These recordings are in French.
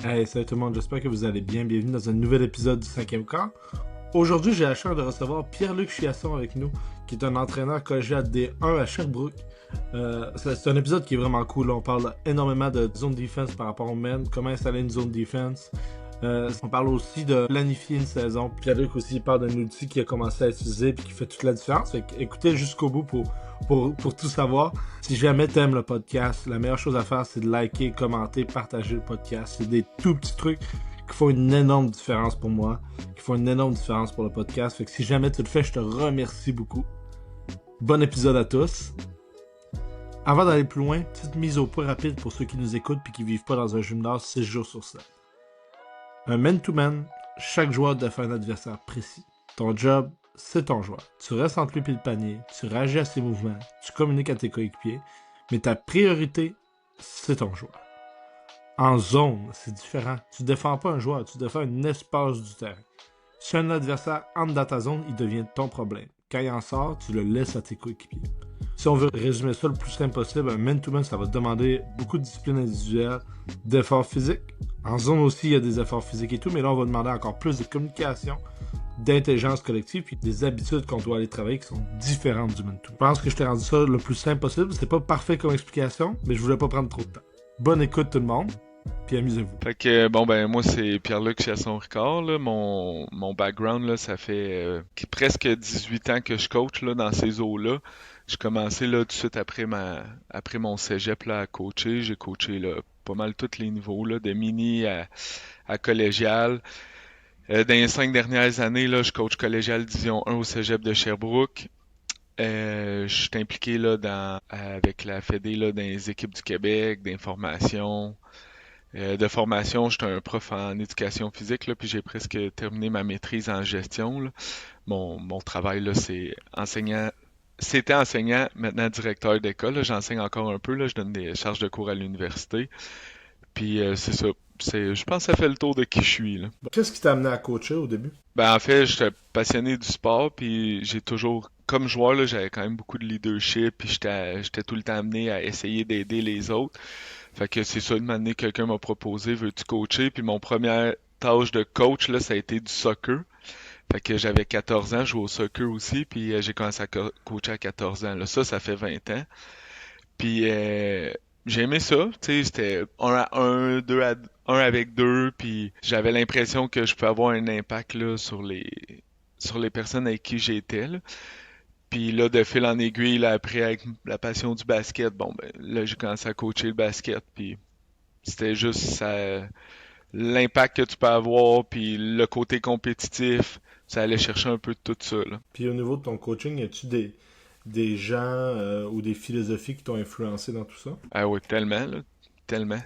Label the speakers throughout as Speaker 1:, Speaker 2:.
Speaker 1: Hey, salut tout le monde, j'espère que vous allez bien. Bienvenue dans un nouvel épisode du 5e quart. Aujourd'hui, j'ai la chance de recevoir Pierre-Luc Chiasson avec nous, qui est un entraîneur collégial D1 à Sherbrooke. C'est un épisode qui est vraiment cool. Là. On parle énormément de zone defense par rapport au men, comment installer une zone defense. On parle aussi de planifier une saison. Pierre-Luc aussi il parle d'un outil qui a commencé à utiliser et qui fait toute la différence. Fait écoutez jusqu'au bout pour tout savoir. Si jamais t'aimes le podcast, la meilleure chose à faire, c'est de liker, commenter, partager le podcast. C'est des tout petits trucs qui font une énorme différence pour moi, qui font une énorme différence pour le podcast. Fait que si jamais tu le fais, je te remercie beaucoup. Bon épisode à tous. Avant d'aller plus loin, petite mise au point rapide pour ceux qui nous écoutent et qui vivent pas dans un gymnase 6 jours sur 7. Un man-to-man, chaque joueur défend un adversaire précis. Ton job, c'est ton joueur. Tu restes entre lui et le panier, tu réagis à ses mouvements, tu communiques à tes coéquipiers, mais ta priorité, c'est ton joueur. En zone, c'est différent. Tu défends pas un joueur, tu défends un espace du terrain. Si un adversaire entre dans ta zone, il devient ton problème. Quand il en sort, tu le laisses à tes coéquipiers. Si on veut résumer ça le plus simple possible, un man-to-man, ça va demander beaucoup de discipline individuelle, d'efforts physiques. En zone aussi, il y a des efforts physiques et tout, mais là, on va demander encore plus de communication, d'intelligence collective, puis des habitudes qu'on doit aller travailler qui sont différentes du man-to-man. Je pense que je t'ai rendu ça le plus simple possible. C'est pas parfait comme explication, mais je voulais pas prendre trop de temps. Bonne écoute tout le monde, puis amusez-vous.
Speaker 2: Fait que bon ben moi c'est Pierre-Luc Chasson-Ricard là. Mon background là, ça fait presque 18 ans que je coach là dans ces eaux-là. J'ai commencé là tout de suite après mon cégep là à coacher. J'ai coaché là pas mal tous les niveaux là, de mini à collégial. Dans les 5 dernières années là, je coach collégial division 1 au cégep de Sherbrooke. Je suis impliqué là avec la Fédé là dans les équipes du Québec, d'information. De formation, j'étais un prof en éducation physique, là, puis j'ai presque terminé ma maîtrise en gestion, là. Mon travail, là, c'est enseignant. C'était enseignant, maintenant directeur d'école, là. J'enseigne encore un peu, là. Je donne des charges de cours à l'université. Puis c'est ça. Je pense que ça fait le tour de qui je suis, là.
Speaker 1: Qu'est-ce qui t'a amené à coacher au début?
Speaker 2: Ben, en fait, j'étais passionné du sport, puis j'ai toujours, comme joueur, là, j'avais quand même beaucoup de leadership, puis j'étais tout le temps amené à essayer d'aider les autres. Fait que c'est ça, de m'amener, quelqu'un m'a proposé, veux-tu coacher? Puis mon première tâche de coach, là, ça a été du soccer. Fait que j'avais 14 ans, je jouais au soccer aussi, puis j'ai commencé à coacher à 14 ans. Là, ça fait 20 ans. Puis j'ai aimé ça, tu sais, c'était un à un, deux à un avec deux, puis j'avais l'impression que je pouvais avoir un impact là sur les personnes avec qui j'étais là. Puis là, de fil en aiguille, là, après, avec la passion du basket, bon, ben, là, j'ai commencé à coacher le basket, puis c'était juste ça, l'impact que tu peux avoir, puis le côté compétitif, ça allait chercher un peu de tout ça, là.
Speaker 1: Puis au niveau de ton coaching, as-tu des gens ou des philosophies qui t'ont influencé dans tout ça?
Speaker 2: Ah oui, tellement, là, tellement.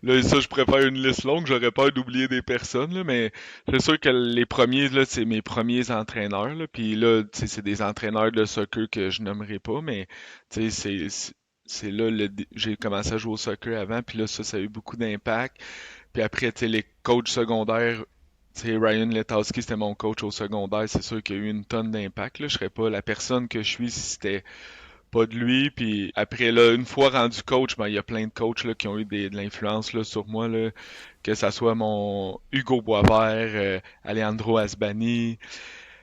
Speaker 2: Là, ça, je prépare une liste longue, j'aurais peur d'oublier des personnes, là, mais c'est sûr que les premiers, là, c'est mes premiers entraîneurs, là, puis là, tu sais, c'est des entraîneurs de soccer que je nommerai pas, mais, tu sais, c'est là, j'ai commencé à jouer au soccer avant, puis là, ça a eu beaucoup d'impact. Puis après, tu sais, les coachs secondaires, tu sais, Ryan Letowski, c'était mon coach au secondaire, c'est sûr qu'il y a eu une tonne d'impact, là. Je serais pas la personne que je suis si c'était pas de lui. Puis après, là, une fois rendu coach, ben, il y a plein de coachs là, qui ont eu de l'influence là, sur moi, là, que ça soit mon Hugo Boisvert, Alejandro Asbani.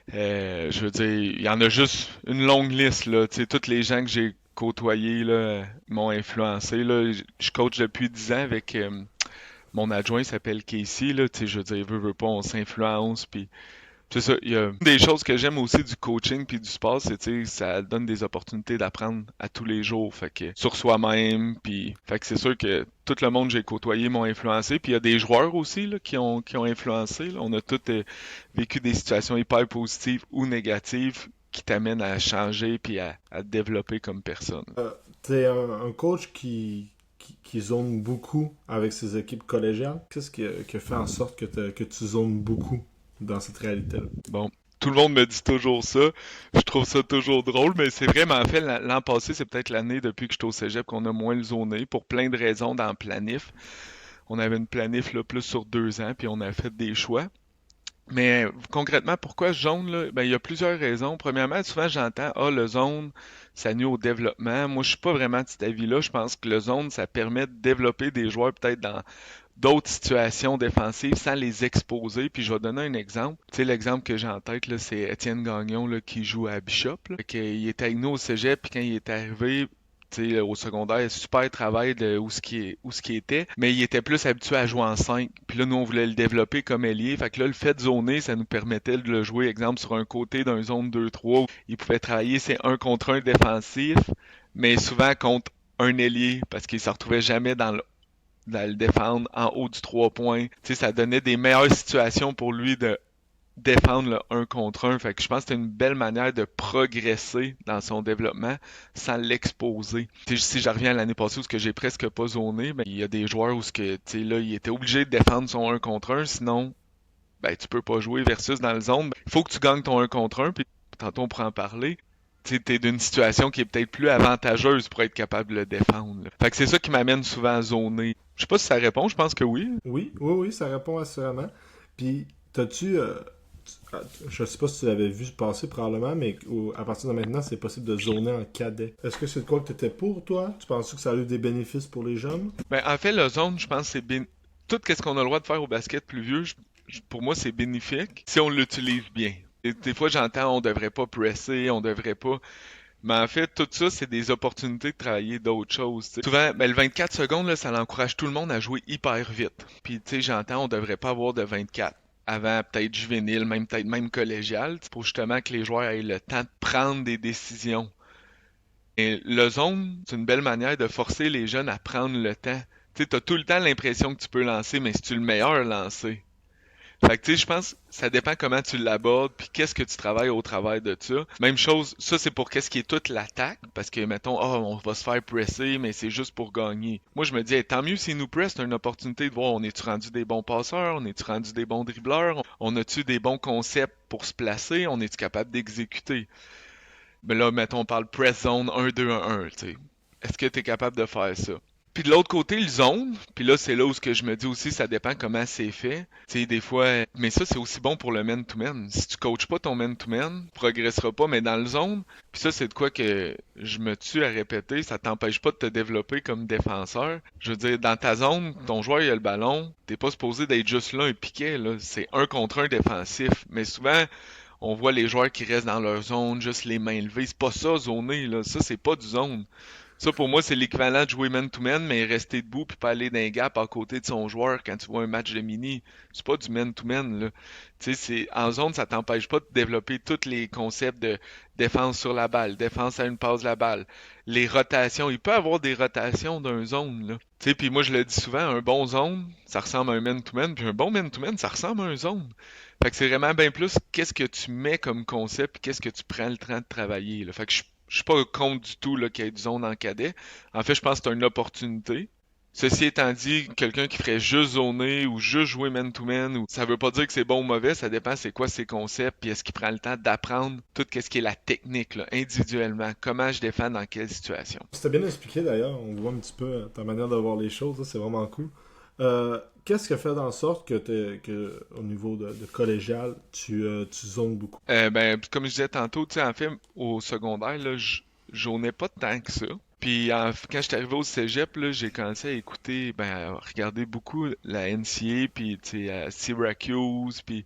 Speaker 2: Je veux dire, il y en a juste une longue liste, là. Tu sais, tous les gens que j'ai côtoyés là, m'ont influencé. Là. Je coach depuis 10 ans avec mon adjoint, il s'appelle Casey. Là, tu sais, je veux dire, veut pas, on s'influence. Puis c'est ça, il y a des choses que j'aime aussi du coaching puis du sport, c'est tu sais, ça donne des opportunités d'apprendre à tous les jours, fait que sur soi-même, puis fait que c'est sûr que tout le monde que j'ai côtoyé m'ont influencé, puis il y a des joueurs aussi là, qui ont influencé, là. On a tous vécu des situations hyper positives ou négatives qui t'amènent à changer puis à te développer comme personne.
Speaker 1: T'es un coach qui zone beaucoup avec ses équipes collégiales. Qu'est-ce qui a fait en sorte que tu zones beaucoup dans cette réalité-là?
Speaker 2: Bon, tout le monde me dit toujours ça. Je trouve ça toujours drôle, mais c'est vrai, mais en fait, l'an passé, c'est peut-être l'année depuis que je suis au cégep qu'on a moins le zoné pour plein de raisons dans le planif. On avait une planif là, plus sur 2 ans, puis on a fait des choix. Mais concrètement, pourquoi jaune, là? Ben, il y a plusieurs raisons. Premièrement, souvent j'entends, ah, le zone, ça nuit au développement. Moi, je suis pas vraiment de cet avis-là. Je pense que le zone, ça permet de développer des joueurs peut-être d'autres situations défensives sans les exposer. Puis je vais donner un exemple. Tu sais, l'exemple que j'ai en tête, là, c'est Étienne Gagnon là, qui joue à Bishop. Là. Fait qu'il était avec nous au cégep, puis quand il est arrivé, tu sais, au secondaire, super travail de où ce qui était, mais il était plus habitué à jouer en 5. Puis là, nous, on voulait le développer comme ailier. Fait que là, le fait de zoner, ça nous permettait de le jouer, exemple, sur un côté d'un zone 2-3 où il pouvait travailler ses 1 contre 1 défensif, mais souvent contre un ailier, parce qu'il se retrouvait jamais dans le défendre en haut du 3 points. Tu sais, ça donnait des meilleures situations pour lui de défendre le 1 contre 1. Fait que je pense que c'est une belle manière de progresser dans son développement sans l'exposer. Tu sais, si je reviens à l'année passée où ce que j'ai presque pas zoné, ben, il y a des joueurs où ce que, tu sais, là, il était obligé de défendre son 1 contre 1, sinon, ben, tu peux pas jouer versus dans le zone. Il faut que tu gagnes ton 1 contre 1, puis tantôt on pourra en parler. Tu es d'une situation qui est peut-être plus avantageuse pour être capable de le défendre. Là. Fait que c'est ça qui m'amène souvent à zoner. Je sais pas si ça répond, je pense que oui.
Speaker 1: Oui, ça répond assurément. Puis, t'as-tu... je sais pas si tu l'avais vu passer probablement, mais à partir de maintenant, c'est possible de zoner en cadet. Est-ce que c'est de quoi que tu étais pour, toi? Tu penses que ça a eu des bénéfices pour les jeunes?
Speaker 2: Ben, en fait, le zone, je pense que tout ce qu'on a le droit de faire au basket plus vieux, pour moi, c'est bénéfique si on l'utilise bien. Et des fois, j'entends on devrait pas presser, on devrait pas. Mais en fait, tout ça, c'est des opportunités de travailler d'autres choses. T'sais. Souvent, ben, le 24 secondes, là, ça encourage tout le monde à jouer hyper vite. Puis, tu sais, j'entends, on devrait pas avoir de 24. Avant, peut-être juvénile, même peut-être même collégial, pour justement que les joueurs aient le temps de prendre des décisions. Et le zone, c'est une belle manière de forcer les jeunes à prendre le temps. Tu sais, t'as tout le temps l'impression que tu peux lancer, mais c'est-tu le meilleur lancer? Fait que tu sais, je pense que ça dépend comment tu l'abordes, puis qu'est-ce que tu travailles au travers de ça. Même chose, ça c'est pour qu'est-ce qui est toute l'attaque, parce que mettons, on va se faire presser, mais c'est juste pour gagner. Moi je me dis, hey, tant mieux s'ils nous pressent, c'est une opportunité de voir, on est-tu rendu des bons passeurs, on est-tu rendu des bons dribbleurs, on a-tu des bons concepts pour se placer, on est-tu capable d'exécuter. Mais là, mettons, on parle press zone 1-2-1-1, tu sais. Est-ce que tu es capable de faire ça? Puis de l'autre côté, le zone, puis là, c'est là où ce que je me dis aussi, ça dépend comment c'est fait. Tu sais, des fois, mais ça, c'est aussi bon pour le man-to-man. Si tu coaches pas ton man-to-man, tu progresseras pas, mais dans le zone, puis ça, c'est de quoi que je me tue à répéter, ça t'empêche pas de te développer comme défenseur. Je veux dire, dans ta zone, ton joueur, il a le ballon, t'es pas supposé d'être juste là, un piquet, là. C'est 1 contre 1 défensif. Mais souvent, on voit les joueurs qui restent dans leur zone, juste les mains levées. C'est pas ça, zoner, là. Ça, c'est pas du zone. Ça, pour moi, c'est l'équivalent de jouer man-to-man, mais rester debout puis pas aller d'un gap à côté de son joueur quand tu vois un match de mini. C'est pas du man-to-man, là. Tu sais, en zone, ça t'empêche pas de développer tous les concepts de défense sur la balle, défense à une passe de la balle, les rotations. Il peut y avoir des rotations d'un zone, là. Tu sais, puis moi, je le dis souvent, un bon zone, ça ressemble à un man-to-man, puis un bon man-to-man, ça ressemble à un zone. Fait que c'est vraiment bien plus qu'est-ce que tu mets comme concept, puis qu'est-ce que tu prends le temps de travailler, là. Fait que je suis pas contre du tout là, qu'il y ait du zone en cadet. En fait, je pense que c'est une opportunité. Ceci étant dit, quelqu'un qui ferait juste zoner ou juste jouer man-to-man, ou ça veut pas dire que c'est bon ou mauvais, ça dépend c'est quoi ses concepts, puis est-ce qu'il prend le temps d'apprendre tout ce qui est la technique, là, individuellement, comment je défends dans quelle situation.
Speaker 1: C'était bien expliqué d'ailleurs, on voit un petit peu ta manière de voir les choses, là, c'est vraiment cool. Qu'est-ce qui a fait en sorte que au niveau de collégial, tu zones beaucoup?
Speaker 2: Ben, comme je disais tantôt, tu sais, en fait, au secondaire, là, j'en ai pas tant que ça. Puis quand j'étais arrivé au cégep, là, j'ai commencé à écouter, ben, à regarder beaucoup la NCAA, puis tu sais, à Syracuse, puis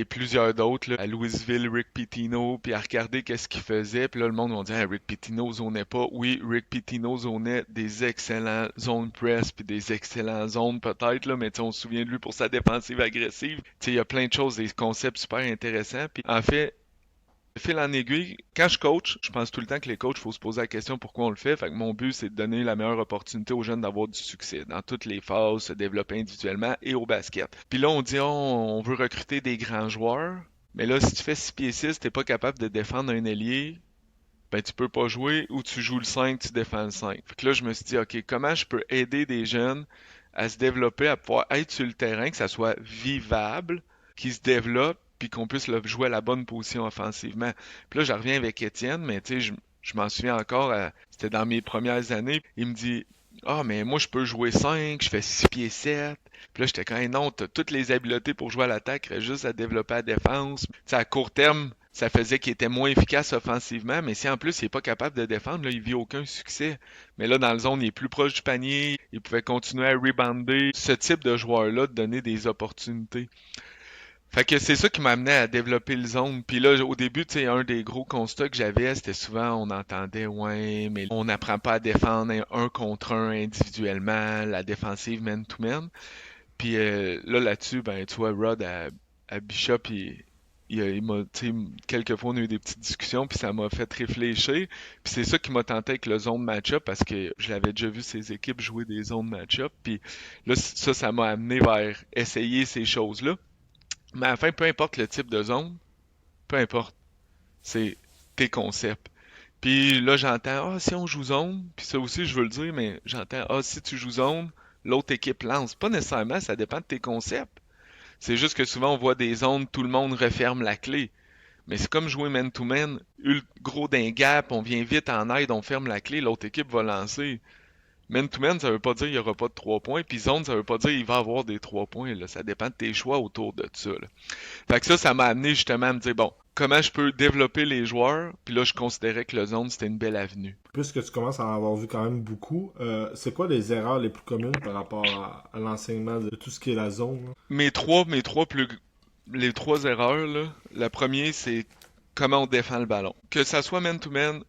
Speaker 2: plusieurs d'autres, là, à Louisville, Rick Pitino, puis à regarder qu'est-ce qu'il faisait. Puis là, le monde m'a dit, ah, Rick Pitino zonait pas. Oui, Rick Pitino zonait des excellents zone press, puis des excellents zones peut-être, là, mais tu sais, on se souvient de lui pour sa défensive agressive. Tu sais, il y a plein de choses, des concepts super intéressants. Puis en fait, fil en aiguille, quand je coach, je pense tout le temps que les coachs, il faut se poser la question pourquoi on le fait. Fait que mon but, c'est de donner la meilleure opportunité aux jeunes d'avoir du succès dans toutes les phases, se développer individuellement et au basket. Puis là, on dit, on veut recruter des grands joueurs. Mais là, si tu fais 6 pieds 6, t'es pas capable de défendre un ailier, ben tu peux pas jouer, ou tu joues le 5, tu défends le 5. Fait que là, je me suis dit, OK, comment je peux aider des jeunes à se développer, à pouvoir être sur le terrain, que ça soit vivable, qu'ils se développent, puis qu'on puisse le jouer à la bonne position offensivement. Puis là, je reviens avec Étienne, mais tu sais, je m'en souviens encore, c'était dans mes premières années, il me dit, ah, mais moi, je peux jouer 5, je fais 6 pieds 7. Puis là, j'étais quand même, non, t'as toutes les habiletés pour jouer à l'attaque, reste juste à développer la défense. Tu sais, à court terme, ça faisait qu'il était moins efficace offensivement, mais si en plus il est pas capable de défendre, là, il vit aucun succès. Mais là, dans le zone, il est plus proche du panier, il pouvait continuer à rebounder. Ce type de joueur-là, de donner des opportunités. Fait que c'est ça qui m'a amené à développer le zone. Puis là, au début, tu sais, un des gros constats que j'avais, c'était souvent, on entendait, ouais, mais on n'apprend pas à défendre un contre un individuellement, la défensive man-to-man. Puis là, là-dessus, ben, tu vois, Rod à Bishop, il m'a, tu sais, quelques fois, on a eu des petites discussions, puis ça m'a fait réfléchir. Puis c'est ça qui m'a tenté avec le zone match-up, parce que je l'avais déjà vu ces équipes jouer des zones match-up. Puis là, ça m'a amené vers essayer ces choses-là. Mais à la fin, peu importe le type de zone, peu importe, c'est tes concepts. Puis là, j'entends, ah, si on joue zone, puis ça aussi, je veux le dire, mais j'entends, ah, si tu joues zone, l'autre équipe lance. Pas nécessairement, ça dépend de tes concepts. C'est juste que souvent, on voit des zones, tout le monde referme la clé. Mais c'est comme jouer man-to-man, gros d'un gap, on vient vite en aide, on ferme la clé, l'autre équipe va lancer. Man-to-man, ça veut pas dire qu'il n'y aura pas de 3 points, puis zone, ça veut pas dire qu'il va y avoir des 3 points, là. Ça dépend de tes choix autour de ça, là. Fait que ça m'a amené justement à me dire, bon, comment je peux développer les joueurs, puis là, je considérais que le zone, c'était une belle avenue.
Speaker 1: Puisque tu commences à en avoir vu quand même beaucoup, c'est quoi les erreurs les plus communes par rapport à l'enseignement de tout ce qui est la zone, là?
Speaker 2: Les trois erreurs, là, la première, c'est comment on défend le ballon. Que ça soit man-to-man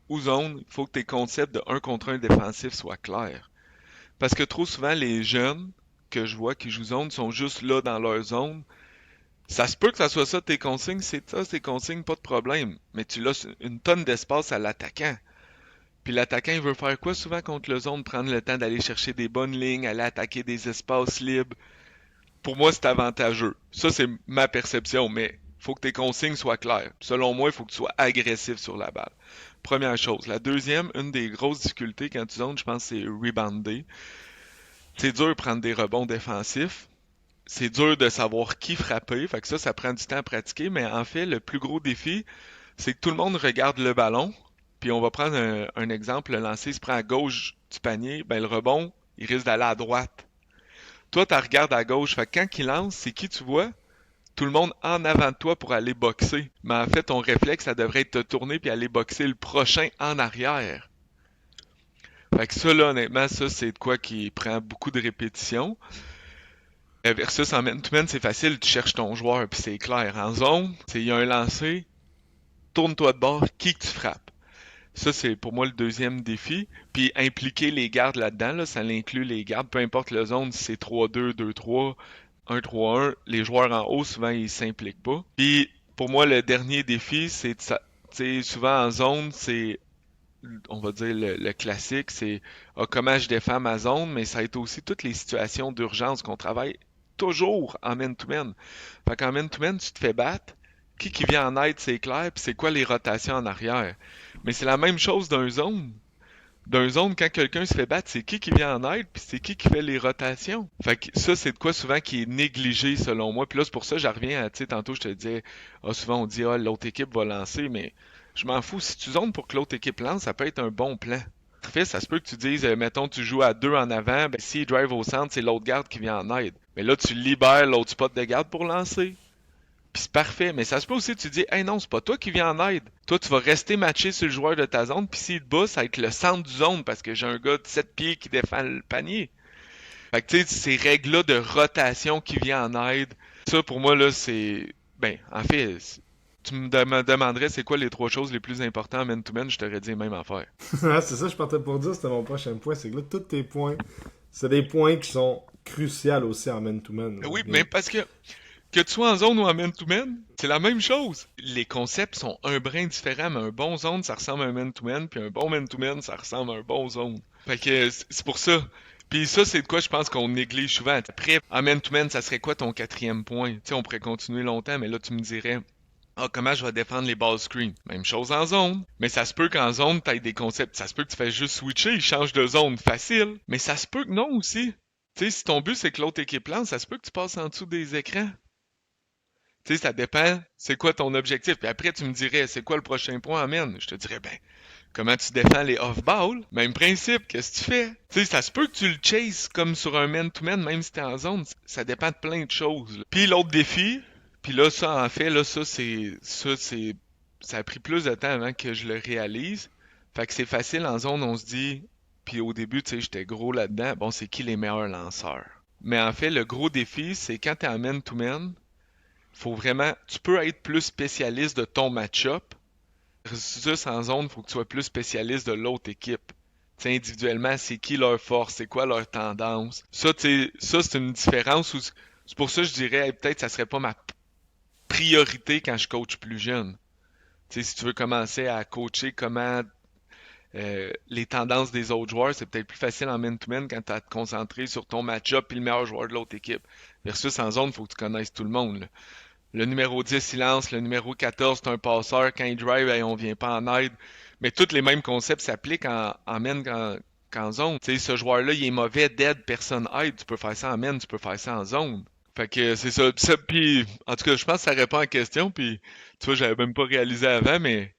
Speaker 2: ou zone, il faut que tes concepts de 1 contre 1 défensif soient clairs. Parce que trop souvent, les jeunes que je vois qui jouent zone sont juste là dans leur zone. Ça se peut que ça soit ça tes consignes, c'est ça tes consignes, pas de problème. Mais tu laisses une tonne d'espace à l'attaquant. Puis l'attaquant, il veut faire quoi souvent contre le zone? Prendre le temps d'aller chercher des bonnes lignes, aller attaquer des espaces libres. Pour moi, c'est avantageux. Ça, c'est ma perception, mais faut que tes consignes soient claires. Selon moi, il faut que tu sois agressif sur la balle. Première chose. La deuxième, une des grosses difficultés quand tu zones, je pense, c'est rebounder. C'est dur de prendre des rebonds défensifs. C'est dur de savoir qui frapper. Fait que ça prend du temps à pratiquer. Mais en fait, le plus gros défi, c'est que tout le monde regarde le ballon. Puis on va prendre un exemple. Le lancer se prend à gauche du panier. Ben, le rebond, il risque d'aller à droite. Toi, tu regardes à gauche. Fait que quand il lance, c'est qui tu vois? Tout le monde en avant de toi pour aller boxer. Mais en fait, ton réflexe, ça devrait être de te tourner puis aller boxer le prochain en arrière. Fait que ça, là, honnêtement, ça, c'est de quoi qui prend beaucoup de répétitions. Versus en man-to-man, c'est facile, tu cherches ton joueur, puis c'est clair. En zone, il y a un lancer, tourne-toi de bord, qui que tu frappes. Ça, c'est pour moi le deuxième défi. Puis impliquer les gardes là-dedans, là, ça inclut les gardes, peu importe la zone, si c'est 3-2, 2-3, 1-3-1, les joueurs en haut, souvent, ils s'impliquent pas. Puis pour moi, le dernier défi, c'est de ça. Tu sais, souvent en zone, c'est, on va dire, le classique, c'est comment je défends ma zone, mais ça va être aussi toutes les situations d'urgence qu'on travaille toujours en man-to-man. Fait qu'en man-to-man, tu te fais battre. Qui vient en aide, c'est clair, puis c'est quoi les rotations en arrière. Mais c'est la même chose d'un zone. D'un zone, quand quelqu'un se fait battre, c'est qui vient en aide, puis c'est qui fait les rotations. Fait que ça, c'est de quoi souvent qui est négligé selon moi. Puis là, c'est pour ça que j'en reviens à, tu sais, tantôt je te disais, souvent on dit, l'autre équipe va lancer, mais je m'en fous. Si tu zones pour que l'autre équipe lance, ça peut être un bon plan. En fait, ça se peut que tu dises, mettons, tu joues à 2 en avant, ben s'il drive au centre, c'est l'autre garde qui vient en aide. Mais là, tu libères l'autre spot de garde pour lancer. Puis c'est parfait. Mais ça se peut aussi que tu dis, hey non, c'est pas toi qui viens en aide. Toi, tu vas rester matché sur le joueur de ta zone, puis s'il te bat, ça va être le centre du zone parce que j'ai un gars de 7 pieds qui défend le panier. Fait que tu sais, ces règles-là de rotation qui vient en aide, ça pour moi, là, c'est. Ben, en fait, tu me demanderais c'est quoi les 3 choses les plus importantes en man-to-man, je t'aurais dit même affaire.
Speaker 1: C'est ça, je partais pour dire, c'était mon prochain point, c'est que là, tous tes points, c'est des points qui sont cruciaux aussi en man-to-man, là.
Speaker 2: Oui,
Speaker 1: Mais
Speaker 2: même parce que tu sois en zone ou en man-to-man, c'est la même chose. Les concepts sont un brin différent, mais un bon zone, ça ressemble à un man-to-man, puis un bon man-to-man, ça ressemble à un bon zone. Fait que c'est pour ça. Puis ça, c'est de quoi je pense qu'on néglige souvent. Après, en man-to-man, ça serait quoi ton 4e point? Tu sais, on pourrait continuer longtemps, mais là, tu me dirais, comment je vais défendre les ball screens? Même chose en zone. Mais ça se peut qu'en zone, tu aies des concepts. Ça se peut que tu fasses juste switcher, il change de zone facile. Mais ça se peut que non aussi. Tu sais, si ton but, c'est que l'autre équipe lance, ça se peut que tu passes en dessous des écrans. Tu sais, ça dépend, c'est quoi ton objectif. Puis après, tu me dirais, c'est quoi le prochain point, amène? Je te dirais, ben, comment tu défends les off-ball? Même principe, qu'est-ce que tu fais? Tu sais, ça se peut que tu le chases comme sur un man-to-man, même si t'es en zone. Ça dépend de plein de choses, là. Puis l'autre défi, Puis là, ça, en fait, là, ça a pris plus de temps avant que je le réalise. Fait que c'est facile en zone, on se dit, puis au début, tu sais, j'étais gros là-dedans, bon, c'est qui les meilleurs lanceurs? Mais en fait, le gros défi, c'est quand t'es en man-to-man, faut vraiment, tu peux être plus spécialiste de ton match-up. Versus en zone, faut que tu sois plus spécialiste de l'autre équipe. Tu sais, individuellement, c'est qui leur force, c'est quoi leur tendance. Ça, tu sais, ça, c'est une différence où, c'est pour ça que je dirais, hey, peut-être ça serait pas ma priorité quand je coach plus jeune. Tu sais, si tu veux commencer à coacher comment les tendances des autres joueurs, c'est peut-être plus facile en man-to-man quand tu as à te concentrer sur ton match-up et le meilleur joueur de l'autre équipe. Versus en zone, il faut que tu connaisses tout le monde, là. Le numéro 10, il lance. Le numéro 14, c'est un passeur. Quand il drive, hey, on vient pas en aide. Mais tous les mêmes concepts s'appliquent en man qu'en zone. Tu sais, ce joueur-là, il est mauvais d'aide, personne aide. Tu peux faire ça en man, tu peux faire ça en zone. Fait que c'est ça. Puis, en tout cas, je pense que ça répond à la question. Puis, tu vois, j'avais même pas réalisé avant, mais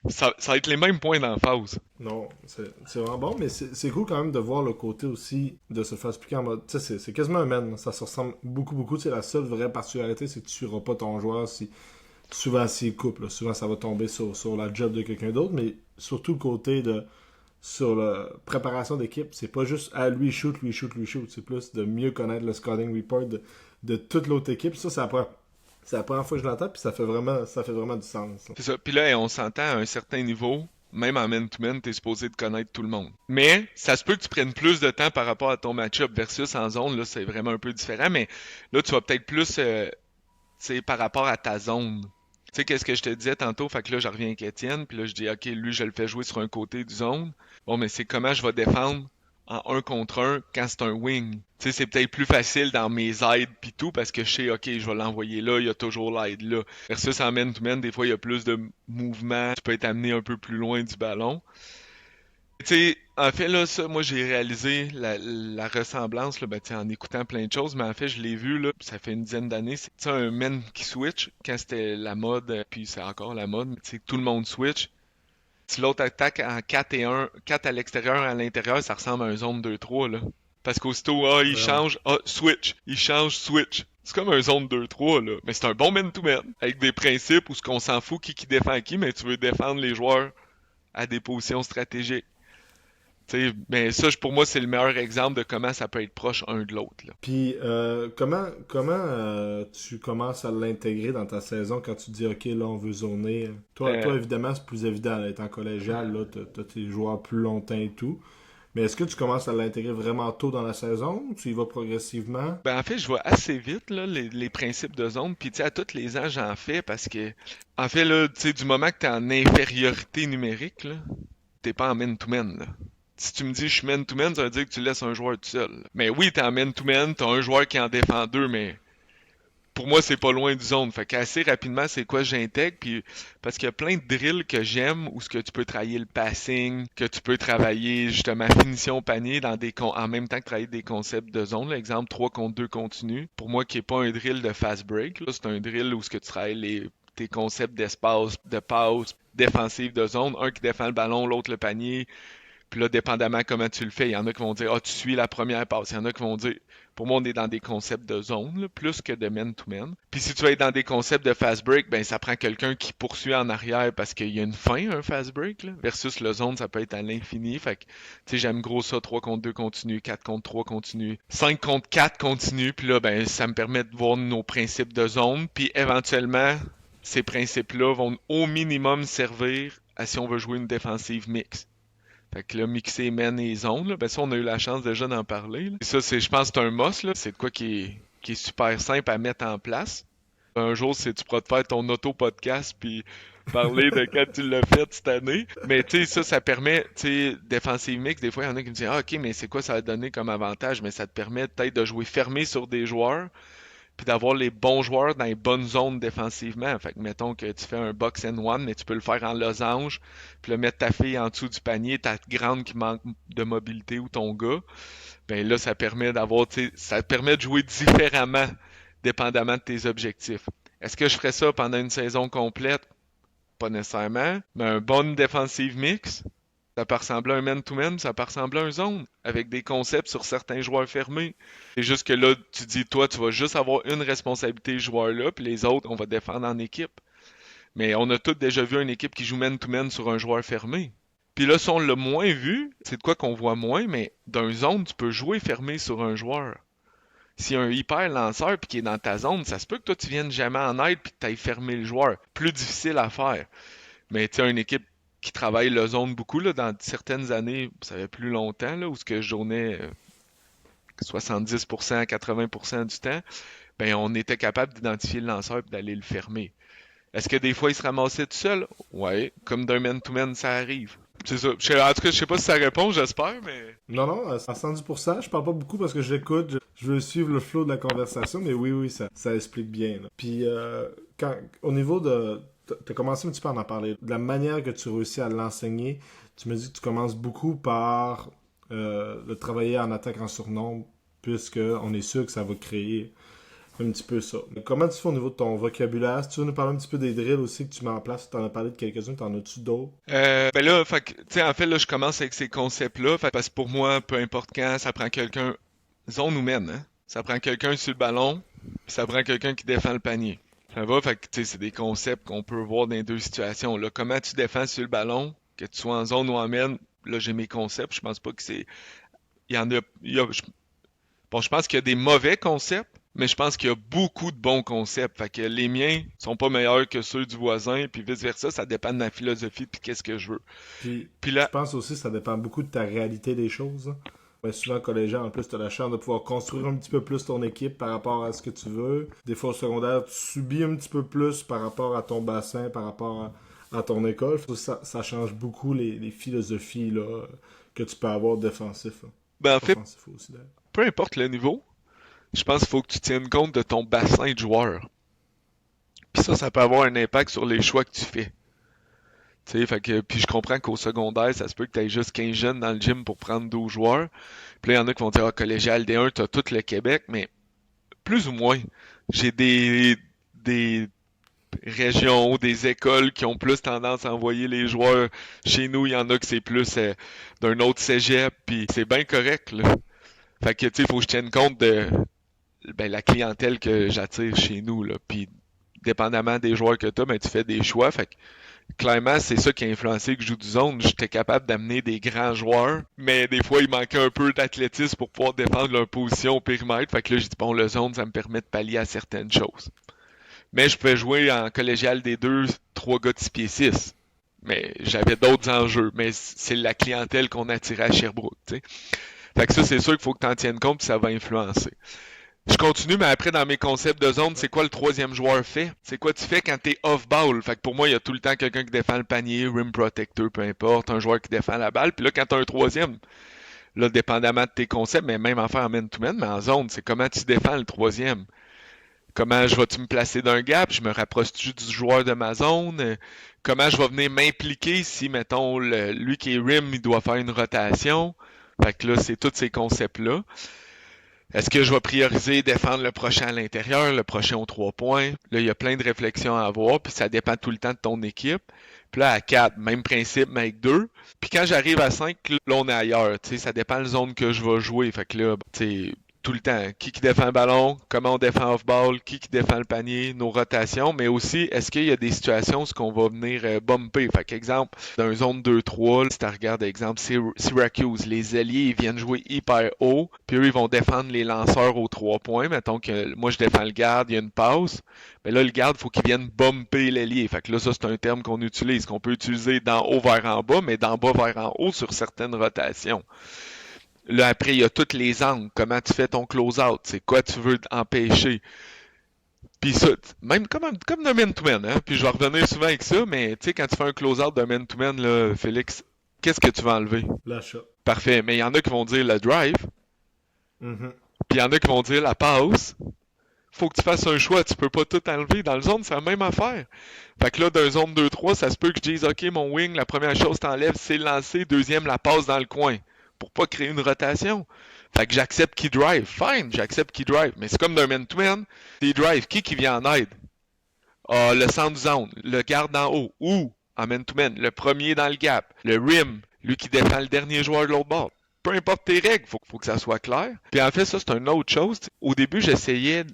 Speaker 2: ça va être les mêmes points d'emphase.
Speaker 1: Non, c'est vraiment bon, mais c'est cool quand même de voir le côté aussi de se faire expliquer en mode. Tu sais, c'est quasiment un man. Ça se ressemble beaucoup, beaucoup. C'est la seule vraie particularité, c'est que tu suivras pas ton joueur si. Souvent, s'il coupe, là, souvent ça va tomber sur la job de quelqu'un d'autre, mais surtout le côté de. Sur la préparation d'équipe, c'est pas juste à lui shoot, lui shoot, lui shoot. C'est plus de mieux connaître le scouting report de toute l'autre équipe. Ça, c'est la première fois que je l'entends, puis ça fait vraiment du sens, là.
Speaker 2: C'est ça. Puis là, on s'entend à un certain niveau, même en man-to-man, t'es supposé de connaître tout le monde. Mais ça se peut que tu prennes plus de temps par rapport à ton match-up versus en zone, là, c'est vraiment un peu différent, mais là, tu vas peut-être plus, tu sais, par rapport à ta zone. Tu sais, qu'est-ce que je te disais tantôt? Fait que là, je reviens avec Étienne, puis là, je dis, OK, lui, je le fais jouer sur un côté du zone. Bon, mais c'est comment je vais défendre en un contre un quand c'est un wing. Tu sais, c'est peut-être plus facile dans mes aides pis tout parce que je sais, OK, je vais l'envoyer là, il y a toujours l'aide là. Versus en man-to-man, des fois, il y a plus de mouvement, tu peux être amené un peu plus loin du ballon. Tu sais, en fait, là, ça, moi, j'ai réalisé la ressemblance, là, ben, tu sais, en écoutant plein de choses, mais en fait, je l'ai vu, là, ça fait une dizaine d'années, c'est tu sais, un man qui switch, quand c'était la mode, puis c'est encore la mode, mais tu sais, tout le monde switch. Si l'autre attaque en 4 et 1, 4 à l'extérieur, à l'intérieur, ça ressemble à un zone 2-3, là. Parce qu'aussitôt, il
Speaker 1: Vraiment.
Speaker 2: change, switch. Il change, switch. C'est comme un zone 2-3, là. Mais c'est un bon man-to-man. Avec des principes où ce qu'on s'en fout qui défend qui, mais tu veux défendre les joueurs à des positions stratégiques. Tu sais, mais ça, pour moi, c'est le meilleur exemple de comment ça peut être proche un de l'autre, là.
Speaker 1: Puis, comment tu commences à l'intégrer dans ta saison quand tu dis, OK, là, on veut zoner? Toi
Speaker 2: Euh,
Speaker 1: évidemment, c'est plus évident. Là, étant collégial, là, t'as tes joueurs plus longtemps et tout. Mais est-ce que tu commences à l'intégrer vraiment tôt dans la saison ou tu y vas progressivement?
Speaker 2: Ben, en fait, je vois assez vite là, les principes de zone. Puis, tu sais, à tous les ans, j'en fais parce que, en fait, là, tu sais, du moment que t'es en infériorité numérique, là, t'es pas en man-to-man, là. Si tu me dis je suis man-to-man, ça veut dire que tu laisses un joueur tout seul. Mais oui, t'es en man-to-man, t'as un joueur qui en défend deux, mais pour moi, c'est pas loin du zone. Fait qu'assez rapidement, c'est quoi j'intègre, puis parce qu'il y a plein de drills que j'aime où ce que tu peux travailler le passing, que tu peux travailler justement finition panier dans en même temps que travailler des concepts de zone. Là, exemple 3 contre 2 continu. Pour moi, qui est pas un drill de fast break, là, c'est un drill où ce que tu travailles tes concepts d'espace, de passe, défensive de zone, un qui défend le ballon, l'autre le panier, puis là, dépendamment comment tu le fais, il y en a qui vont dire, ah, tu suis la première passe. Il y en a qui vont dire, pour moi, on est dans des concepts de zone, là, plus que de man-to-man. Puis si tu vas être dans des concepts de fast break, ben, ça prend quelqu'un qui poursuit en arrière parce qu'il y a une fin, un fast break, là, versus le zone, ça peut être à l'infini. Fait que, tu sais, j'aime gros ça, 3 contre 2 continu, 4 contre 3 continu, 5 contre 4 continu. Puis là, ben, ça me permet de voir nos principes de zone. Puis éventuellement, ces principes-là vont au minimum servir à si on veut jouer une défensive mixte. Fait que là, mixer men et zone, là, ben ça, on a eu la chance déjà d'en parler, là. Et ça, je pense, c'est un must, là. C'est de quoi qui est super simple à mettre en place. Un jour, tu pourras te faire ton auto-podcast puis parler de quand tu l'as fait cette année. Mais tu sais, ça permet, tu sais, défensive mix, des fois, il y en a qui me disent, ah, ok, mais c'est quoi ça va donner comme avantage? Mais ça te permet peut-être de jouer fermé sur des joueurs puis d'avoir les bons joueurs dans les bonnes zones défensivement. Fait que mettons que tu fais un box and one, mais tu peux le faire en losange, puis le mettre ta fille en dessous du panier, ta grande qui manque de mobilité ou ton gars. Ben là, ça permet d'avoir, tu sais, ça te permet de jouer différemment, dépendamment de tes objectifs. Est-ce que je ferais ça pendant une saison complète? Pas nécessairement, mais un bon défensive mix, Ça peut ressembler à un man-to-man, ça peut ressembler à un zone, avec des concepts sur certains joueurs fermés. C'est juste que là, tu dis, toi, tu vas juste avoir une responsabilité joueur-là, puis les autres, on va défendre en équipe. Mais on a tous déjà vu une équipe qui joue man-to-man sur un joueur fermé. Puis là, si on l'a moins vu, c'est de quoi qu'on voit moins, mais d'un zone, tu peux jouer fermé sur un joueur. S'il y a un hyper lanceur puis qui est dans ta zone, ça se peut que toi tu viennes jamais en aide puis que tu ailles fermer le joueur. Plus difficile à faire. Mais tu sais, une équipe qui travaille le zone beaucoup, là, dans certaines années, ça fait plus longtemps, là, où ce que je journais 70%, 80% du temps, ben on était capable d'identifier le lanceur et d'aller le fermer. Est-ce que des fois il se ramassait tout seul? Ouais, comme d'un man-to-man, ça arrive. C'est ça. En tout cas, je sais pas si ça répond, j'espère, mais.
Speaker 1: Non, non, à 110%, je parle pas beaucoup parce que j'écoute, je veux suivre le flow de la conversation, mais oui, oui, ça explique bien. Là. Puis, au niveau de... T'as commencé un petit peu à en parler. De la manière que tu réussis à l'enseigner, tu me dis que tu commences beaucoup par le travailler en attaque en surnombre, puisque on est sûr que ça va créer un petit peu ça. Comment tu fais au niveau de ton vocabulaire? Si tu veux nous parler un petit peu des drills aussi que tu mets en place, tu en as parlé de quelques-uns, t'en as-tu d'autres?
Speaker 2: Ben là, tu sais, en fait, là, je commence avec ces concepts-là, parce que pour moi, peu importe quand, ça prend quelqu'un, zone ou mène, hein? Ça prend quelqu'un sur le ballon, puis ça prend quelqu'un qui défend le panier. Ça va, fait que, tu sais, c'est des concepts qu'on peut voir dans les deux situations, là. Comment tu défends sur le ballon, que tu sois en zone ou en mène, là, j'ai mes concepts, je pense pas que c'est, il y en a, bon, je pense qu'il y a des mauvais concepts, mais je pense qu'il y a beaucoup de bons concepts. Fait que les miens sont pas meilleurs que ceux du voisin, puis vice-versa, ça dépend de ma philosophie puis qu'est-ce que je veux.
Speaker 1: Puis,
Speaker 2: Puis
Speaker 1: je
Speaker 2: là,
Speaker 1: pense aussi que ça dépend beaucoup de ta réalité des choses. Hein. Ouais, souvent, collégial, en plus, tu as la chance de pouvoir construire un petit peu plus ton équipe par rapport à ce que tu veux. Des fois, au secondaire, tu subis un petit peu plus par rapport à ton bassin, par rapport à ton école. Ça change beaucoup les philosophies là, que tu peux avoir défensif. Hein.
Speaker 2: ben en fait,
Speaker 1: Offensif aussi, d'ailleurs.
Speaker 2: peu importe le niveau, je pense qu'il faut que tu tiennes compte de ton bassin de joueurs. Puis ça peut avoir un impact sur les choix que tu fais. Tu sais, fait que, puis je comprends qu'au secondaire, ça se peut que tu aies juste 15 jeunes dans le gym pour prendre 12 joueurs. Puis là, il y en a qui vont dire, ah, collégial D1, t'as tout le Québec, mais plus ou moins. J'ai des régions, des écoles qui ont plus tendance à envoyer les joueurs chez nous. Il y en a que c'est plus d'un autre cégep, puis c'est bien correct, là. Fait que, tu sais, il faut que je tienne compte de la clientèle que j'attire chez nous, là. Puis, dépendamment des joueurs que tu as, ben, tu fais des choix. Fait que, clairement, c'est ça qui a influencé que je joue du zone. J'étais capable d'amener des grands joueurs, mais des fois, il manquait un peu d'athlétisme pour pouvoir défendre leur position au périmètre. Fait que là, j'ai dit, bon, le zone, ça me permet de pallier à certaines choses. Mais je pouvais jouer en collégial des deux, trois gars de 6 pieds 6. Mais j'avais d'autres enjeux. Mais c'est la clientèle qu'on attirait à Sherbrooke, tu sais. Fait que ça, c'est sûr qu'il faut que tu en tiennes compte, puis ça va influencer. Je continue, mais après, dans mes concepts de zone, c'est quoi le troisième joueur fait? C'est quoi tu fais quand t'es off-ball? Fait que pour moi, il y a tout le temps quelqu'un qui défend le panier, rim protector, peu importe, un joueur qui défend la balle. Puis là, quand t'as un troisième, là, dépendamment de tes concepts, mais même en faire en man-to-man, mais en zone, c'est comment tu défends le troisième. Comment je vais-tu me placer d'un gap? Je me rapproche-tu du joueur de ma zone? Comment je vais venir m'impliquer si, mettons, lui qui est rim, il doit faire une rotation? Fait que là, c'est tous ces concepts-là. Est-ce que je vais prioriser défendre le prochain à l'intérieur, le prochain aux 3 points? Là, il y a plein de réflexions à avoir, puis ça dépend tout le temps de ton équipe. Puis là, à 4, même principe, mais avec 2. Puis quand j'arrive à 5, là, on est ailleurs. Tu sais, ça dépend de la zone que je vais jouer. Fait que là, tu sais, tout le temps, qui défend le ballon, comment on défend off-ball, qui défend le panier, nos rotations, mais aussi, est-ce qu'il y a des situations où on va venir bumper? Fait qu'exemple, dans une zone 2-3, si tu regardes, exemple, Syracuse, les alliés, ils viennent jouer hyper haut, puis eux, ils vont défendre les lanceurs aux 3 points. Mettons que moi, je défends le garde, il y a une passe. Mais là, le garde, il faut qu'il vienne bumper l'allié. Fait que là, ça, c'est un terme qu'on utilise, qu'on peut utiliser d'en haut vers en bas, mais d'en bas vers en haut sur certaines rotations. Là, après, il y a tous les angles. Comment tu fais ton close-out? C'est quoi tu veux empêcher? Puis ça, même comme d'un man-to-man, hein? Puis je vais revenir souvent avec ça, mais tu sais, quand tu fais un close-out d'un man-to-man, là, Félix, qu'est-ce que tu vas enlever?
Speaker 1: L'achat.
Speaker 2: Parfait. Mais il y en a qui vont dire le drive,
Speaker 1: Mm-hmm.
Speaker 2: puis il y en a qui vont dire la passe. Faut que tu fasses un choix, tu peux pas tout enlever. Dans le zone, c'est la même affaire. Fait que là, d'un zone 2-3, ça se peut que je dise, OK, mon wing, la première chose que t'enlèves, c'est le lancer, deuxième, la passe dans le coin. Pour pas créer une rotation. Fait que j'accepte qui drive. Fine, j'accepte qui drive. Mais c'est comme d'un man-to-man. Des drives, qui vient en aide? Le centre zone, le garde en haut. Ou, en man-to-man, le premier dans le gap. Le rim, lui qui défend le dernier joueur de l'autre bord. Peu importe tes règles, faut que ça soit clair. Puis en fait, ça, c'est une autre chose. Au début, j'essayais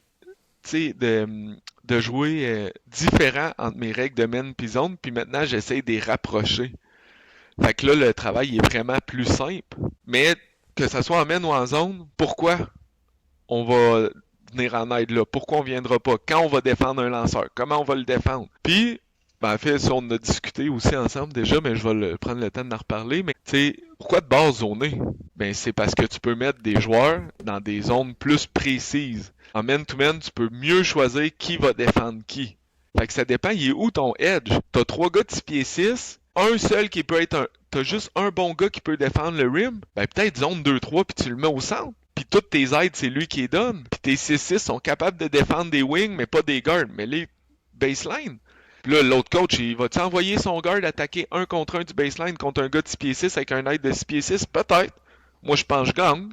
Speaker 2: de jouer différent entre mes règles de main puis zone, puis maintenant, j'essaie de les rapprocher. Fait que là, le travail est vraiment plus simple. Mais que ça soit en main ou en zone, pourquoi on va venir en aide là? Pourquoi on viendra pas? Quand on va défendre un lanceur? Comment on va le défendre? Puis, en fait, ça, on a discuté aussi ensemble déjà, mais je vais prendre le temps d'en reparler. Mais, tu sais, pourquoi de base zoner? Ben, c'est parce que tu peux mettre des joueurs dans des zones plus précises. En man-to-man, tu peux mieux choisir qui va défendre qui. Fait que ça dépend, il est où ton edge? T'as 3 gars de 6 pieds 6, un seul qui peut être un... T'as juste un bon gars qui peut défendre le rim, ben peut-être zone 2-3 puis tu le mets au centre. Puis toutes tes aides, c'est lui qui les donne. Puis tes 6-6 sont capables de défendre des wings, mais pas des guards, mais les baseline. Puis là, l'autre coach, il va-tu envoyer son guard attaquer 1 contre 1 du baseline contre un gars de 6 pieds 6 avec un aide de 6 pieds 6? Peut-être. Moi, je pense que je gagne.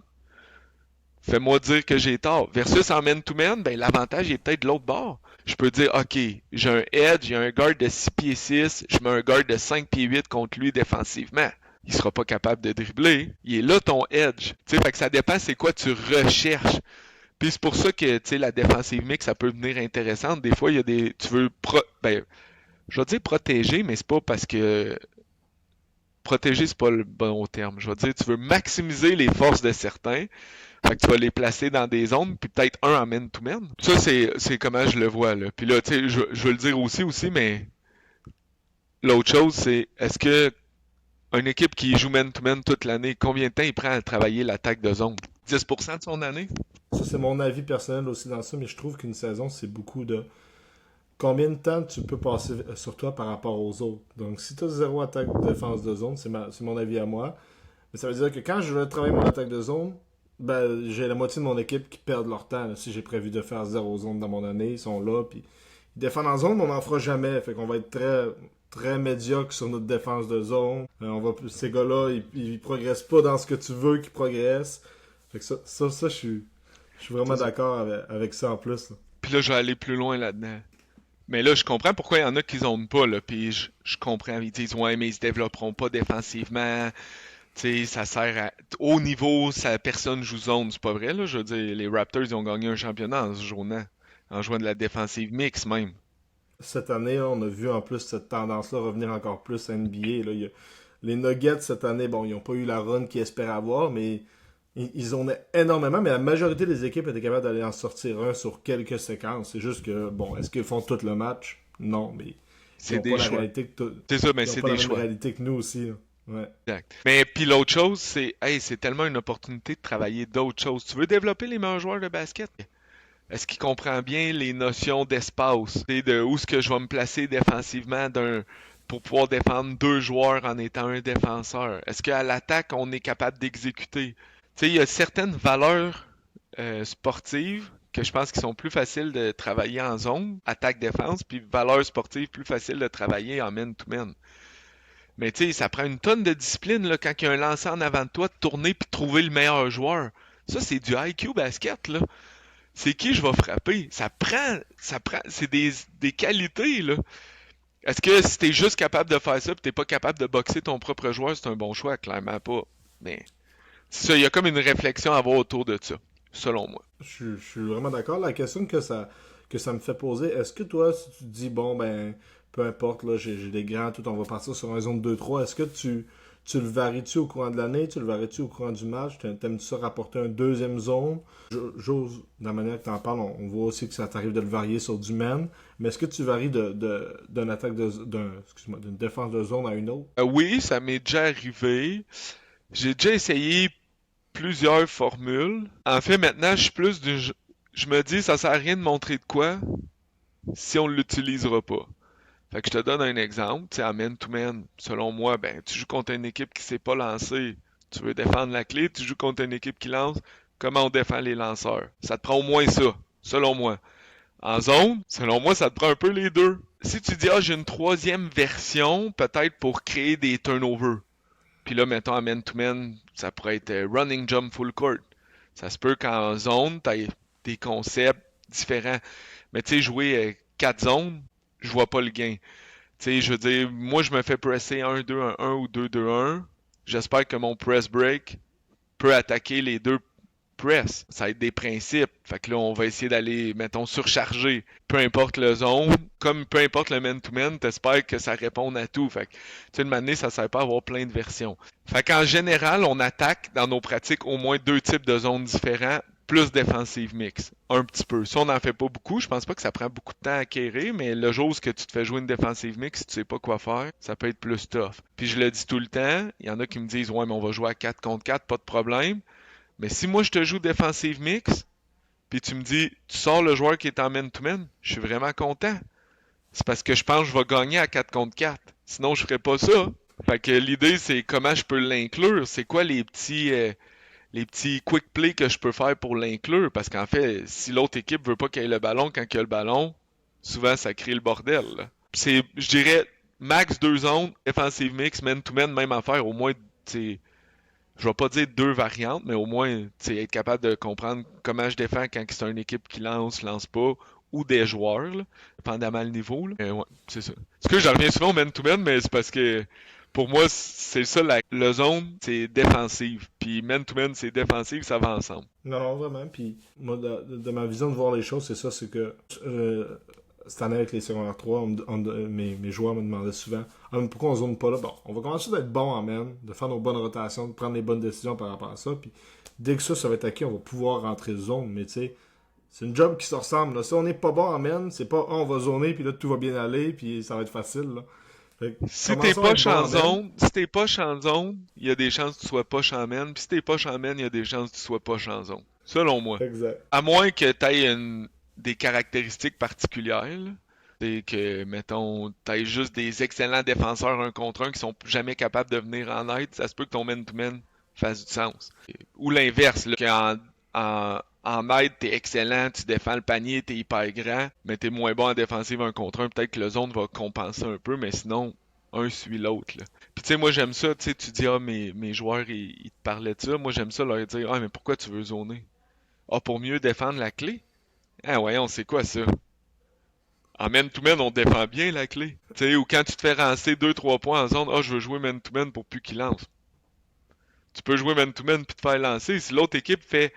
Speaker 2: Fais-moi dire que j'ai tort. Versus en man-to-man, ben l'avantage est peut-être de l'autre bord. Je peux dire, OK, j'ai un edge, j'ai un guard de 6 pieds 6, je mets un guard de 5 pieds 8 contre lui défensivement. Il sera pas capable de dribbler. Il est là ton edge. Tu sais, fait que ça dépend c'est quoi tu recherches. Puis c'est pour ça que, tu sais, la défensive mix, ça peut devenir intéressante. Des fois, il y a des... Tu veux... je vais dire protéger, mais c'est pas parce que... Protéger, c'est pas le bon terme. Je vais dire, tu veux maximiser les forces de certains. Fait que tu vas les placer dans des zones, puis peut-être un en man-to-man. Ça, c'est comment je le vois, là. Puis là, tu sais, je veux le dire aussi, mais l'autre chose, c'est est-ce que une équipe qui joue man-to-man toute l'année, combien de temps il prend à travailler l'attaque de zone? 10% de son année?
Speaker 1: Ça, c'est mon avis personnel aussi dans ça, mais je trouve qu'une saison, c'est beaucoup de combien de temps tu peux passer sur toi par rapport aux autres. Donc, si tu as zéro attaque défense de zone, c'est mon avis à moi. Mais ça veut dire que quand je veux travailler mon attaque de zone, ben, j'ai la moitié de mon équipe qui perdent leur temps. Là. Si j'ai prévu de faire zéro zone dans mon année, ils sont là, puis ils défendent en zone, mais on n'en fera jamais. Fait qu'on va être très médiocre sur notre défense de zone. Ces gars-là, ils progressent pas dans ce que tu veux qu'ils progressent. Fait que je suis vraiment d'accord avec ça en plus. Là.
Speaker 2: Puis là, je vais aller plus loin là-dedans. Mais là, je comprends pourquoi il y en a qui zonent pas, là. Puis je comprends. Ils disent, ouais, mais ils se développeront pas défensivement. Tu sais, ça sert à... Au niveau, personne joue zone, c'est pas vrai, là. Je veux dire, les Raptors, ils ont gagné un championnat en se jouant de la défensive mix, même.
Speaker 1: Cette année, là, on a vu en plus cette tendance-là revenir encore plus à NBA. Là. Les Nuggets, cette année, bon, ils n'ont pas eu la run qu'ils espéraient avoir, mais ils ont énormément, mais la majorité des équipes étaient capables d'aller en sortir un sur quelques séquences. C'est juste que, bon, est-ce qu'ils font tout le match? Non, mais ils
Speaker 2: C'est
Speaker 1: n'ont
Speaker 2: des
Speaker 1: pas la
Speaker 2: choix.
Speaker 1: réalité
Speaker 2: C'est ça, mais
Speaker 1: ils ont
Speaker 2: c'est
Speaker 1: pas la
Speaker 2: des
Speaker 1: même
Speaker 2: choix.
Speaker 1: réalité que nous aussi. Là. Ouais.
Speaker 2: Exact. Mais puis l'autre chose, c'est tellement une opportunité de travailler d'autres choses. Tu veux développer les meilleurs joueurs de basket? Est-ce qu'il comprend bien les notions d'espace? De où est-ce que je vais me placer défensivement pour pouvoir défendre 2 joueurs en étant un défenseur? Est-ce qu'à l'attaque, on est capable d'exécuter? Tu sais, il y a certaines valeurs sportives que je pense qui sont plus faciles de travailler en zone, attaque-défense, puis valeurs sportives plus faciles de travailler en man-to-man. Mais tu sais, ça prend une tonne de discipline là, quand il y a un lancer en avant de toi, de tourner puis de trouver le meilleur joueur. Ça, c'est du IQ basket, là. C'est qui je vais frapper? C'est des qualités, là. Est-ce que si t'es juste capable de faire ça pis t'es pas capable de boxer ton propre joueur, c'est un bon choix? Clairement pas. Mais, c'est ça, il y a comme une réflexion à avoir autour de ça, selon moi.
Speaker 1: Je suis vraiment d'accord. La question que ça me fait poser, est-ce que toi, si tu te dis, bon, ben, peu importe, là, j'ai des grands, tout, on va partir sur un zone 2-3, est-ce que tu le varies-tu au courant de l'année? Tu le varies-tu au courant du match? T'aimes-tu ça rapporter un deuxième zone? J'ose, de la manière que tu en parles, on voit aussi que ça t'arrive de le varier sur du man. Mais est-ce que tu varies d'une attaque d'une défense de zone à une autre?
Speaker 2: Oui, ça m'est déjà arrivé. J'ai déjà essayé plusieurs formules. En fait, maintenant, je suis plus du... Je me dis, ça sert à rien de montrer de quoi si on l'utilisera pas. Fait que je te donne un exemple, tu sais, en man-to-man, selon moi, ben, tu joues contre une équipe qui s'est pas lancée, tu veux défendre la clé, tu joues contre une équipe qui lance, comment on défend les lanceurs? Ça te prend au moins ça, selon moi. En zone, selon moi, ça te prend un peu les deux. Si tu dis, ah, j'ai une troisième version, peut-être pour créer des turnovers. Puis là, mettons, en man-to-man, ça pourrait être running jump full court. Ça se peut qu'en zone, t'aies des concepts différents. Mais tu sais, jouer 4 zones, je vois pas le gain. Tu sais, je veux dire, moi, je me fais presser 1-2-1-1 ou 2-2-1. j'espère que mon press break peut attaquer les deux press. Ça va être des principes. Fait que là, on va essayer d'aller, mettons, surcharger. Peu importe le zone, comme peu importe le man-to-man, t'espères que ça réponde à tout. Fait que, tu sais, une manière, ça sert pas à avoir plein de versions. Fait qu'en général, on attaque dans nos pratiques au moins 2 types de zones différents, plus défensive mix. Un petit peu. Si on n'en fait pas beaucoup, je pense pas que ça prend beaucoup de temps à acquérir, mais le jour où que tu te fais jouer une défensive mix, si tu sais pas quoi faire, ça peut être plus tough. Puis je le dis tout le temps, il y en a qui me disent, ouais, mais on va jouer à 4 contre 4, pas de problème. Mais si moi je te joue défensive mix, puis tu me dis, tu sors le joueur qui est en man-to-man, je suis vraiment content. C'est parce que je pense que je vais gagner à 4 contre 4. Sinon, je ferais pas ça. Fait que l'idée, c'est comment je peux l'inclure. C'est quoi les petits quick plays que je peux faire pour l'inclure? Parce qu'en fait, si l'autre équipe veut pas qu'il y ait le ballon quand il y a le ballon, souvent ça crée le bordel, là. C'est, je dirais, max 2 zones, défensive mix, man-to-man, même affaire. Au moins, tu je vais pas dire 2 variantes, mais au moins, être capable de comprendre comment je défends quand c'est une équipe qui lance pas, ou des joueurs, là, dépendamment le niveau. Là. Ouais, c'est ça. Ce que j'en reviens souvent au man-to-man, mais c'est parce que pour moi, c'est ça, le zone, c'est défensive. Puis man-to-man, c'est défensive, ça va ensemble.
Speaker 1: Non, non, vraiment. Puis moi, de ma vision de voir les choses, c'est ça, c'est que cette année avec les secondaires 3, mes joueurs me demandaient souvent mais pourquoi on zone pas là? Bon, on va commencer d'être bon en man, de faire nos bonnes rotations, de prendre les bonnes décisions par rapport à ça. Puis dès que ça va être acquis, on va pouvoir rentrer zone. Mais tu sais, c'est une job qui se ressemble. Là. Si on n'est pas bon en man, c'est pas on va zoner, puis là tout va bien aller, puis ça va être facile. Là. Fait que,
Speaker 2: Si t'es
Speaker 1: commençons à être
Speaker 2: poche
Speaker 1: bon
Speaker 2: en
Speaker 1: en man.
Speaker 2: zone, si t'es poche en zone, il y a des chances que tu sois poche en man. Puis si t'es poche en man, il y a des chances que tu sois poche en zone. Selon moi.
Speaker 1: Exact.
Speaker 2: À moins que tu aies des caractéristiques particulières. Là. C'est que, mettons, tu aies juste des excellents défenseurs 1 contre 1 qui sont jamais capables de venir en aide, ça se peut que ton man-to-man fasse du sens. Ou l'inverse, là, en aide, t'es excellent, tu défends le panier, t'es hyper grand, mais t'es moins bon en défensive 1 contre 1. Peut-être que le zone va compenser un peu, mais sinon, un suit l'autre. Là. Puis tu sais, moi j'aime ça, tu sais, tu dis, ah, mes joueurs, ils te parlaient de ça. Moi j'aime ça leur dire, ah, mais pourquoi tu veux zoner? Ah, pour mieux défendre la clé? Ah, voyons, c'est quoi ça? En man-to-man, on défend bien la clé. Tu sais, ou quand tu te fais rancer 2-3 points en zone, ah, je veux jouer man-to-man pour plus qu'il lance. Tu peux jouer man-to-man puis te faire lancer. Si l'autre équipe fait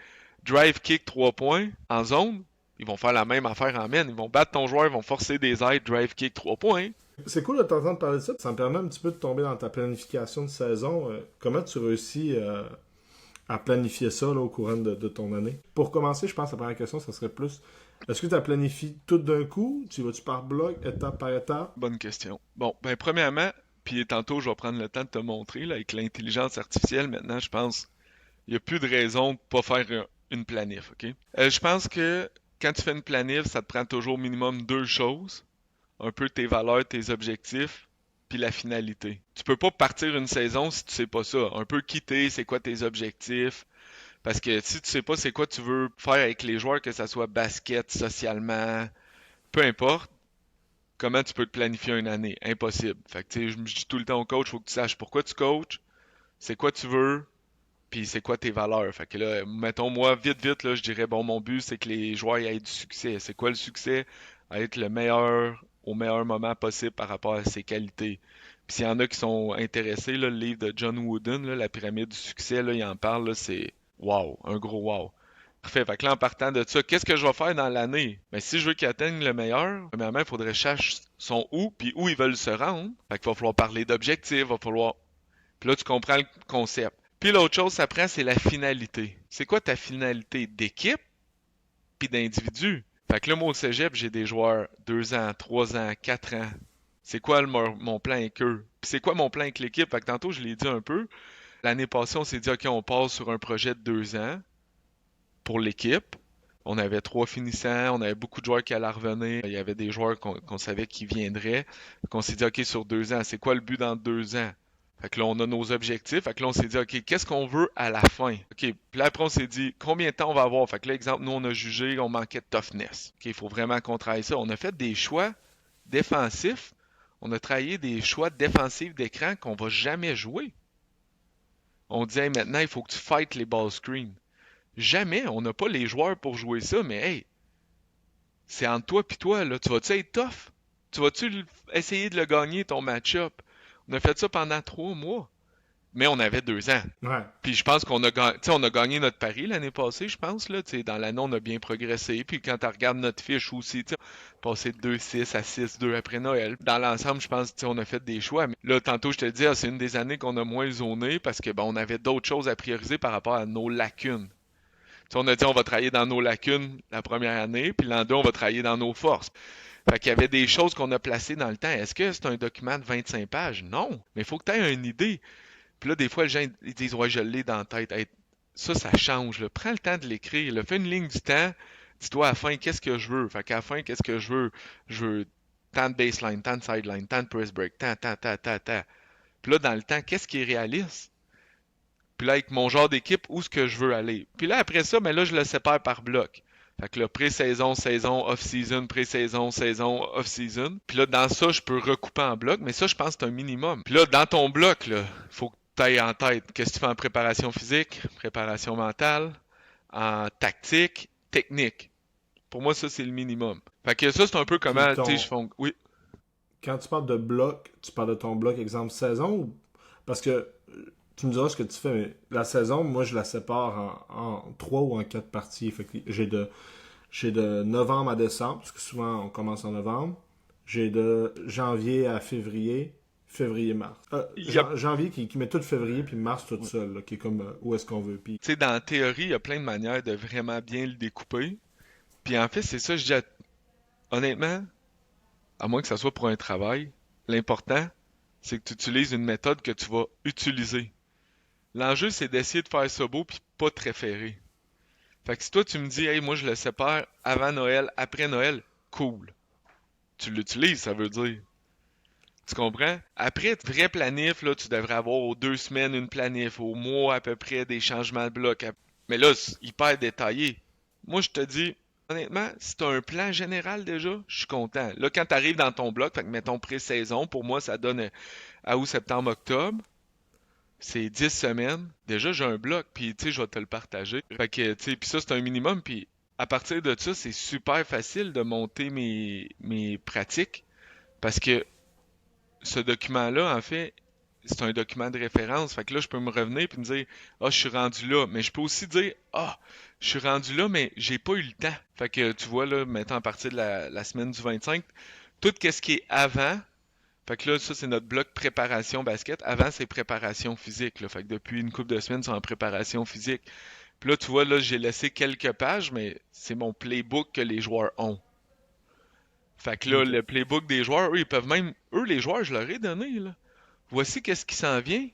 Speaker 2: drive kick 3 points en zone, ils vont faire la même affaire en man. Ils vont battre ton joueur, ils vont forcer des aides, drive kick 3 points.
Speaker 1: C'est cool de t'entendre parler de ça. Ça me permet un petit peu de tomber dans ta planification de saison. Comment tu réussis à planifier ça là, au courant de ton année? Pour commencer, je pense que la première question, ça serait plus est-ce que tu as planifié tout d'un coup? Tu vas-tu par bloc, étape par étape?
Speaker 2: Bonne question. Bon, ben premièrement, puis tantôt je vais prendre le temps de te montrer, là, avec l'intelligence artificielle, maintenant, je pense il n'y a plus de raison de pas faire une planif, OK? Je pense que quand tu fais une planif, ça te prend toujours au minimum 2 choses. Un peu tes valeurs, tes objectifs, puis la finalité. Tu peux pas partir une saison si tu sais pas ça. Un peu quitter, c'est quoi tes objectifs. Parce que si tu sais pas c'est quoi tu veux faire avec les joueurs, que ça soit basket, socialement, peu importe, comment tu peux te planifier une année? Impossible. Fait que tu sais, je dis tout le temps au coach, faut que tu saches pourquoi tu coaches, c'est quoi tu veux, puis c'est quoi tes valeurs. Fait que là, mettons moi, vite, là, je dirais, bon, mon but, c'est que les joueurs aient du succès. C'est quoi le succès? À être le meilleur au meilleur moment possible par rapport à ses qualités. Puis s'il y en a qui sont intéressés, là, le livre de John Wooden, là, La pyramide du succès, là, il en parle, là, c'est wow, un gros wow. Parfait. Fait que là, en partant de ça, qu'est-ce que je vais faire dans l'année? Ben, si je veux qu'ils atteignent le meilleur, premièrement, il faudrait que je sache son où, puis où ils veulent se rendre. Fait qu'il va falloir parler d'objectifs, il va falloir... Puis là, tu comprends le concept. Puis l'autre chose, ça prend, c'est la finalité. C'est quoi ta finalité d'équipe, puis d'individu? Fait que là, moi, au cégep, j'ai des joueurs 2 ans, 3 ans, 4 ans. C'est quoi mon plan avec eux? Puis c'est quoi mon plan avec l'équipe? Fait que tantôt, je l'ai dit un peu. L'année passée, on s'est dit, OK, on passe sur un projet de 2 ans pour l'équipe. On avait 3 finissants, on avait beaucoup de joueurs qui allaient revenir. Il y avait des joueurs qu'on savait qui viendraient. Donc on s'est dit, OK, sur 2 ans, c'est quoi le but dans 2 ans? Fait que là, on a nos objectifs. Fait que là, on s'est dit, OK, qu'est-ce qu'on veut à la fin? OK, puis là, après, on s'est dit, combien de temps on va avoir? Fait que là, exemple, nous, on a jugé, on manquait de toughness. OK, il faut vraiment qu'on travaille ça. On a fait des choix défensifs. On a travaillé des choix défensifs d'écran qu'on va jamais jouer. On dit, hey, maintenant, il faut que tu fights les ball screens. Jamais, on n'a pas les joueurs pour jouer ça, mais hey, c'est entre toi et toi, là. Tu vas-tu être tough? Tu vas-tu essayer de le gagner, ton match-up? On a fait ça pendant 3 mois. Mais on avait 2 ans.
Speaker 1: Ouais.
Speaker 2: Puis je pense qu'on a gagné notre pari l'année passée, je pense, là. Tu sais, dans l'année, on a bien progressé. Puis quand tu regardes notre fiche aussi, tu sais, passé de 2-6 à 6-2 après Noël. Dans l'ensemble, je pense, tu sais, on a fait des choix. Mais là, tantôt, je te dis, c'est une des années qu'on a moins zoné parce que, on avait d'autres choses à prioriser par rapport à nos lacunes. Tu sais, on a dit, on va travailler dans nos lacunes la première année, puis l'an 2, on va travailler dans nos forces. Fait qu'il y avait des choses qu'on a placées dans le temps. Est-ce que c'est un document de 25 pages? Non. Mais il faut que tu aies une idée. Puis là, des fois, les gens ils disent ouais, je l'ai dans la tête. Hey, ça change. Là. Prends le temps de l'écrire. Là. Fais une ligne du temps. Dis-toi à la fin, qu'est-ce que je veux? Fait qu'à la fin, qu'est-ce que je veux? Je veux tant de baseline, tant de sideline, tant de press break, tant. Puis là, dans le temps, qu'est-ce qui est réaliste? Puis là, avec mon genre d'équipe, où est-ce que je veux aller? Puis là, après ça, là, je le sépare par bloc. Fait que là, pré-saison, saison, off-season, pré-saison, saison, off-season. Puis là, dans ça, je peux recouper en bloc, mais ça, je pense que c'est un minimum. Puis là, dans ton bloc, là, faut que tu ailles en tête. Qu'est-ce que tu fais en préparation physique, préparation mentale, en tactique, technique. Pour moi, ça, c'est le minimum. Fait que ça, c'est un peu
Speaker 1: Puis
Speaker 2: comment, tu sais, je fais... Oui.
Speaker 1: quand tu parles de bloc, tu parles de ton bloc, exemple, saison ou... Parce que tu me diras ce que tu fais, mais la saison, moi, je la sépare en 3 ou en 4 parties. Fait que j'ai de novembre à décembre, parce que souvent, on commence en novembre. J'ai de janvier à février, février-mars.
Speaker 2: Yep.
Speaker 1: Janvier qui met tout février, puis mars tout seul, là, qui est comme où est-ce qu'on veut. Puis,
Speaker 2: Tu sais, dans la théorie, il y a plein de manières de vraiment bien le découper. Puis en fait, c'est ça, je dis, honnêtement, à moins que ça soit pour un travail, l'important, c'est que tu utilises une méthode que tu vas utiliser. L'enjeu, c'est d'essayer de faire ça beau puis pas te référer. Fait que si toi, tu me dis, hey, moi, je le sépare avant Noël, après Noël, cool. Tu l'utilises, ça veut dire. Tu comprends? Après, vrai planif, là, tu devrais avoir aux 2 semaines une planif, au mois à peu près des changements de bloc. Mais là, c'est hyper détaillé. Moi, je te dis, honnêtement, si tu as un plan général déjà, je suis content. Là, quand tu arrives dans ton bloc, fait que mettons pré-saison, pour moi, ça donne à août, septembre, octobre. C'est 10 semaines. Déjà, j'ai un bloc, puis tu sais, je vais te le partager. Fait que, tu sais, puis ça, c'est un minimum, puis à partir de ça, c'est super facile de monter mes pratiques, parce que ce document-là, en fait, c'est un document de référence. Fait que là, je peux me revenir puis me dire, ah, je suis rendu là. Mais je peux aussi dire, ah, je suis rendu là, mais j'ai pas eu le temps. Fait que tu vois, là, mettons à partir de la semaine du 25, tout ce qui est avant, fait que là, ça, c'est notre bloc préparation basket. Avant, c'est préparation physique, là. Fait que depuis une couple de semaines, c'est en préparation physique. Puis là, tu vois, là, j'ai laissé quelques pages, mais c'est mon playbook que les joueurs ont. Fait que là,
Speaker 1: ok.
Speaker 2: le playbook des joueurs, eux, ils peuvent même. Eux, les joueurs, je leur ai donné, là. Voici qu'est-ce qui s'en vient.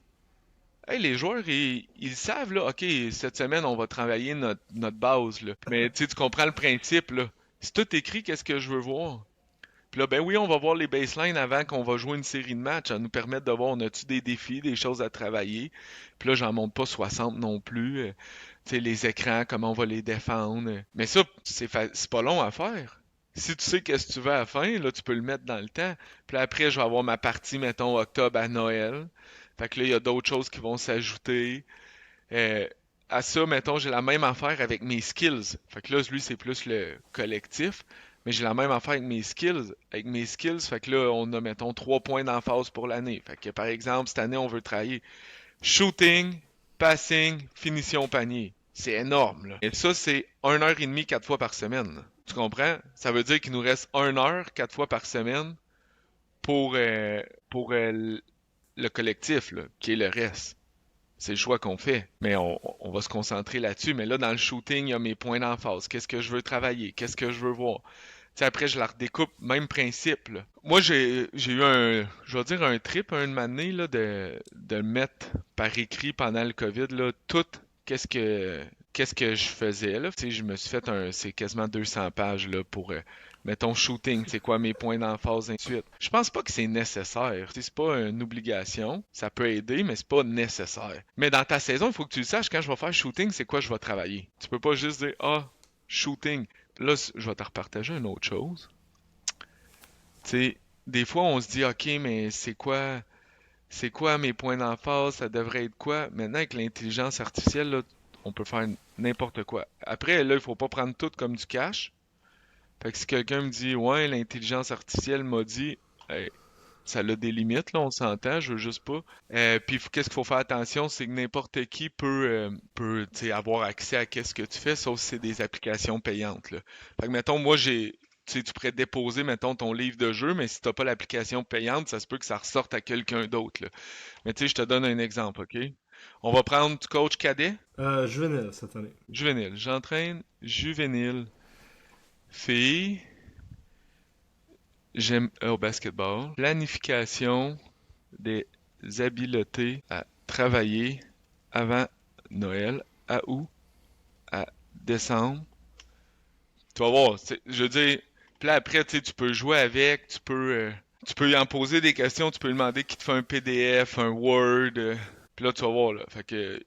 Speaker 2: Hey, les joueurs, ils savent, là, OK, cette semaine, on va travailler notre base, là. Mais tu sais, tu comprends le principe, là. C'est tout écrit, qu'est-ce que je veux voir. Puis là, ben oui, on va voir les baselines avant qu'on va jouer une série de matchs. Ça nous permettre de voir, on a-tu des défis, des choses à travailler. Puis là, j'en monte pas 60 non plus. Tu sais, les écrans, comment on va les défendre. Mais ça, c'est pas long à faire. Si tu sais qu'est-ce que tu veux à la fin, là, tu peux le mettre dans le temps. Puis là, après, je vais avoir ma partie, mettons, octobre à Noël. Fait que là, il y a d'autres choses qui vont s'ajouter. Euh, à ça, mettons, j'ai la même affaire avec mes skills. Fait que là, lui, c'est plus le collectif. Mais j'ai la même affaire avec mes skills. Avec mes skills, fait que là, on a, mettons, 3 points d'emphase pour l'année. Fait que, par exemple, cette année, on veut travailler shooting, passing, finition panier. C'est énorme, là. Et ça, c'est 1 heure et demie, 4 fois par semaine, là. Tu comprends? Ça veut dire qu'il nous reste 1 heure, 4 fois par semaine pour, le collectif, là, qui est le reste. C'est le choix qu'on fait. Mais on va se concentrer là-dessus. Mais là, dans le shooting, il y a mes points d'emphase. Qu'est-ce que je veux travailler? Qu'est-ce que je veux voir? Tu sais, après, je la redécoupe, même principe, là. Moi, j'ai eu je vais dire un trip, un moment donné, là, de mettre par écrit pendant le COVID, là, tout qu'est-ce que je faisais, là. Tu sais, je me suis fait c'est quasiment 200 pages, là, pour, mettons, shooting, c'est quoi mes points d'emphase, ainsi de suite. Je pense pas que c'est nécessaire. Tu sais, c'est pas une obligation. Ça peut aider, mais c'est pas nécessaire. Mais dans ta saison, il faut que tu le saches, quand je vais faire shooting, c'est quoi je vais travailler. Tu peux pas juste dire, ah, shooting. Là, je vais te repartager une autre chose. Tu sais, des fois, on se dit, OK, mais c'est quoi mes points d'emphase? Ça devrait être quoi? Maintenant, avec l'intelligence artificielle, là, on peut faire n'importe quoi. Après, là, il faut pas prendre tout comme du cash. Fait que si quelqu'un me dit, ouais, l'intelligence artificielle m'a dit, hey, ça a des limites, là, on s'entend, je veux juste pas. Puis qu'est-ce qu'il faut faire attention, c'est que n'importe qui peut tu sais, avoir accès à qu'est-ce que tu fais, sauf si c'est des applications payantes, là. Fait que, mettons, moi, tu sais, tu pourrais déposer, mettons, ton livre de jeu, mais si t'as pas l'application payante, ça se peut que ça ressorte à quelqu'un d'autre, là. Mais tu sais, je te donne un exemple, OK? On va prendre du coach cadet,
Speaker 1: Juvénile cette année.
Speaker 2: juvénile. J'entraîne juvénile. Fille, j'aime au basketball. Planification des habiletés à travailler avant Noël, à août, à décembre. Tu vas voir, je veux dire, puis là après, tu sais, tu peux jouer avec, tu peux y en poser des questions, tu peux lui demander qu'il te fait un PDF, un Word, puis là tu vas voir, là. Fait que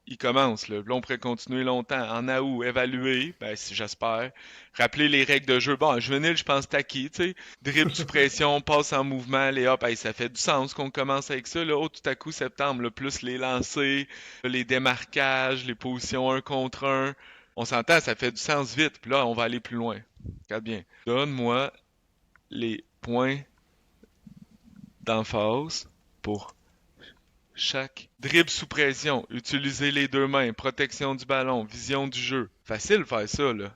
Speaker 2: il commence, là. Puis là, on pourrait continuer longtemps. En août, évaluer, ben, si j'espère. Rappeler les règles de jeu. Bon, en juvénile, je pense taquis, tu sais. Dribble sous pression, passe en mouvement, les hop, hey, ça fait du sens qu'on commence avec ça, là. Oh, tout à coup, septembre, là, plus les lancers, les démarquages, les positions un contre un. On s'entend, ça fait du sens vite. Puis là, on va aller plus loin. Regarde bien. Donne-moi les points d'emphase pour chaque dribble sous pression, utiliser les deux mains, protection du ballon, vision du jeu. Facile de faire ça, là.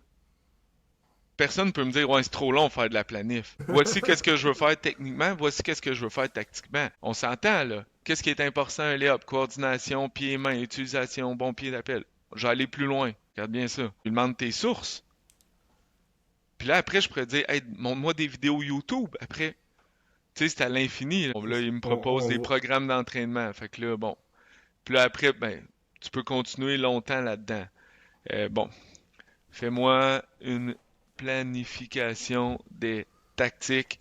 Speaker 2: Personne peut me dire, ouais, c'est trop long de faire de la planif. Voici qu'est-ce que je veux faire techniquement, voici qu'est-ce que je veux faire tactiquement. On s'entend, là. Qu'est-ce qui est important, un layup? Coordination, pied-main, utilisation, bon pied d'appel. Je vais aller plus loin. Regarde bien ça. Tu demandes tes sources. Puis là, après, je pourrais dire, hey, montre-moi des vidéos YouTube. Après, tu sais, c'est à l'infini. Là, il me propose des programmes d'entraînement. Fait que là, bon. Puis là, après, ben, tu peux continuer longtemps là-dedans. Bon, fais-moi une planification des tactiques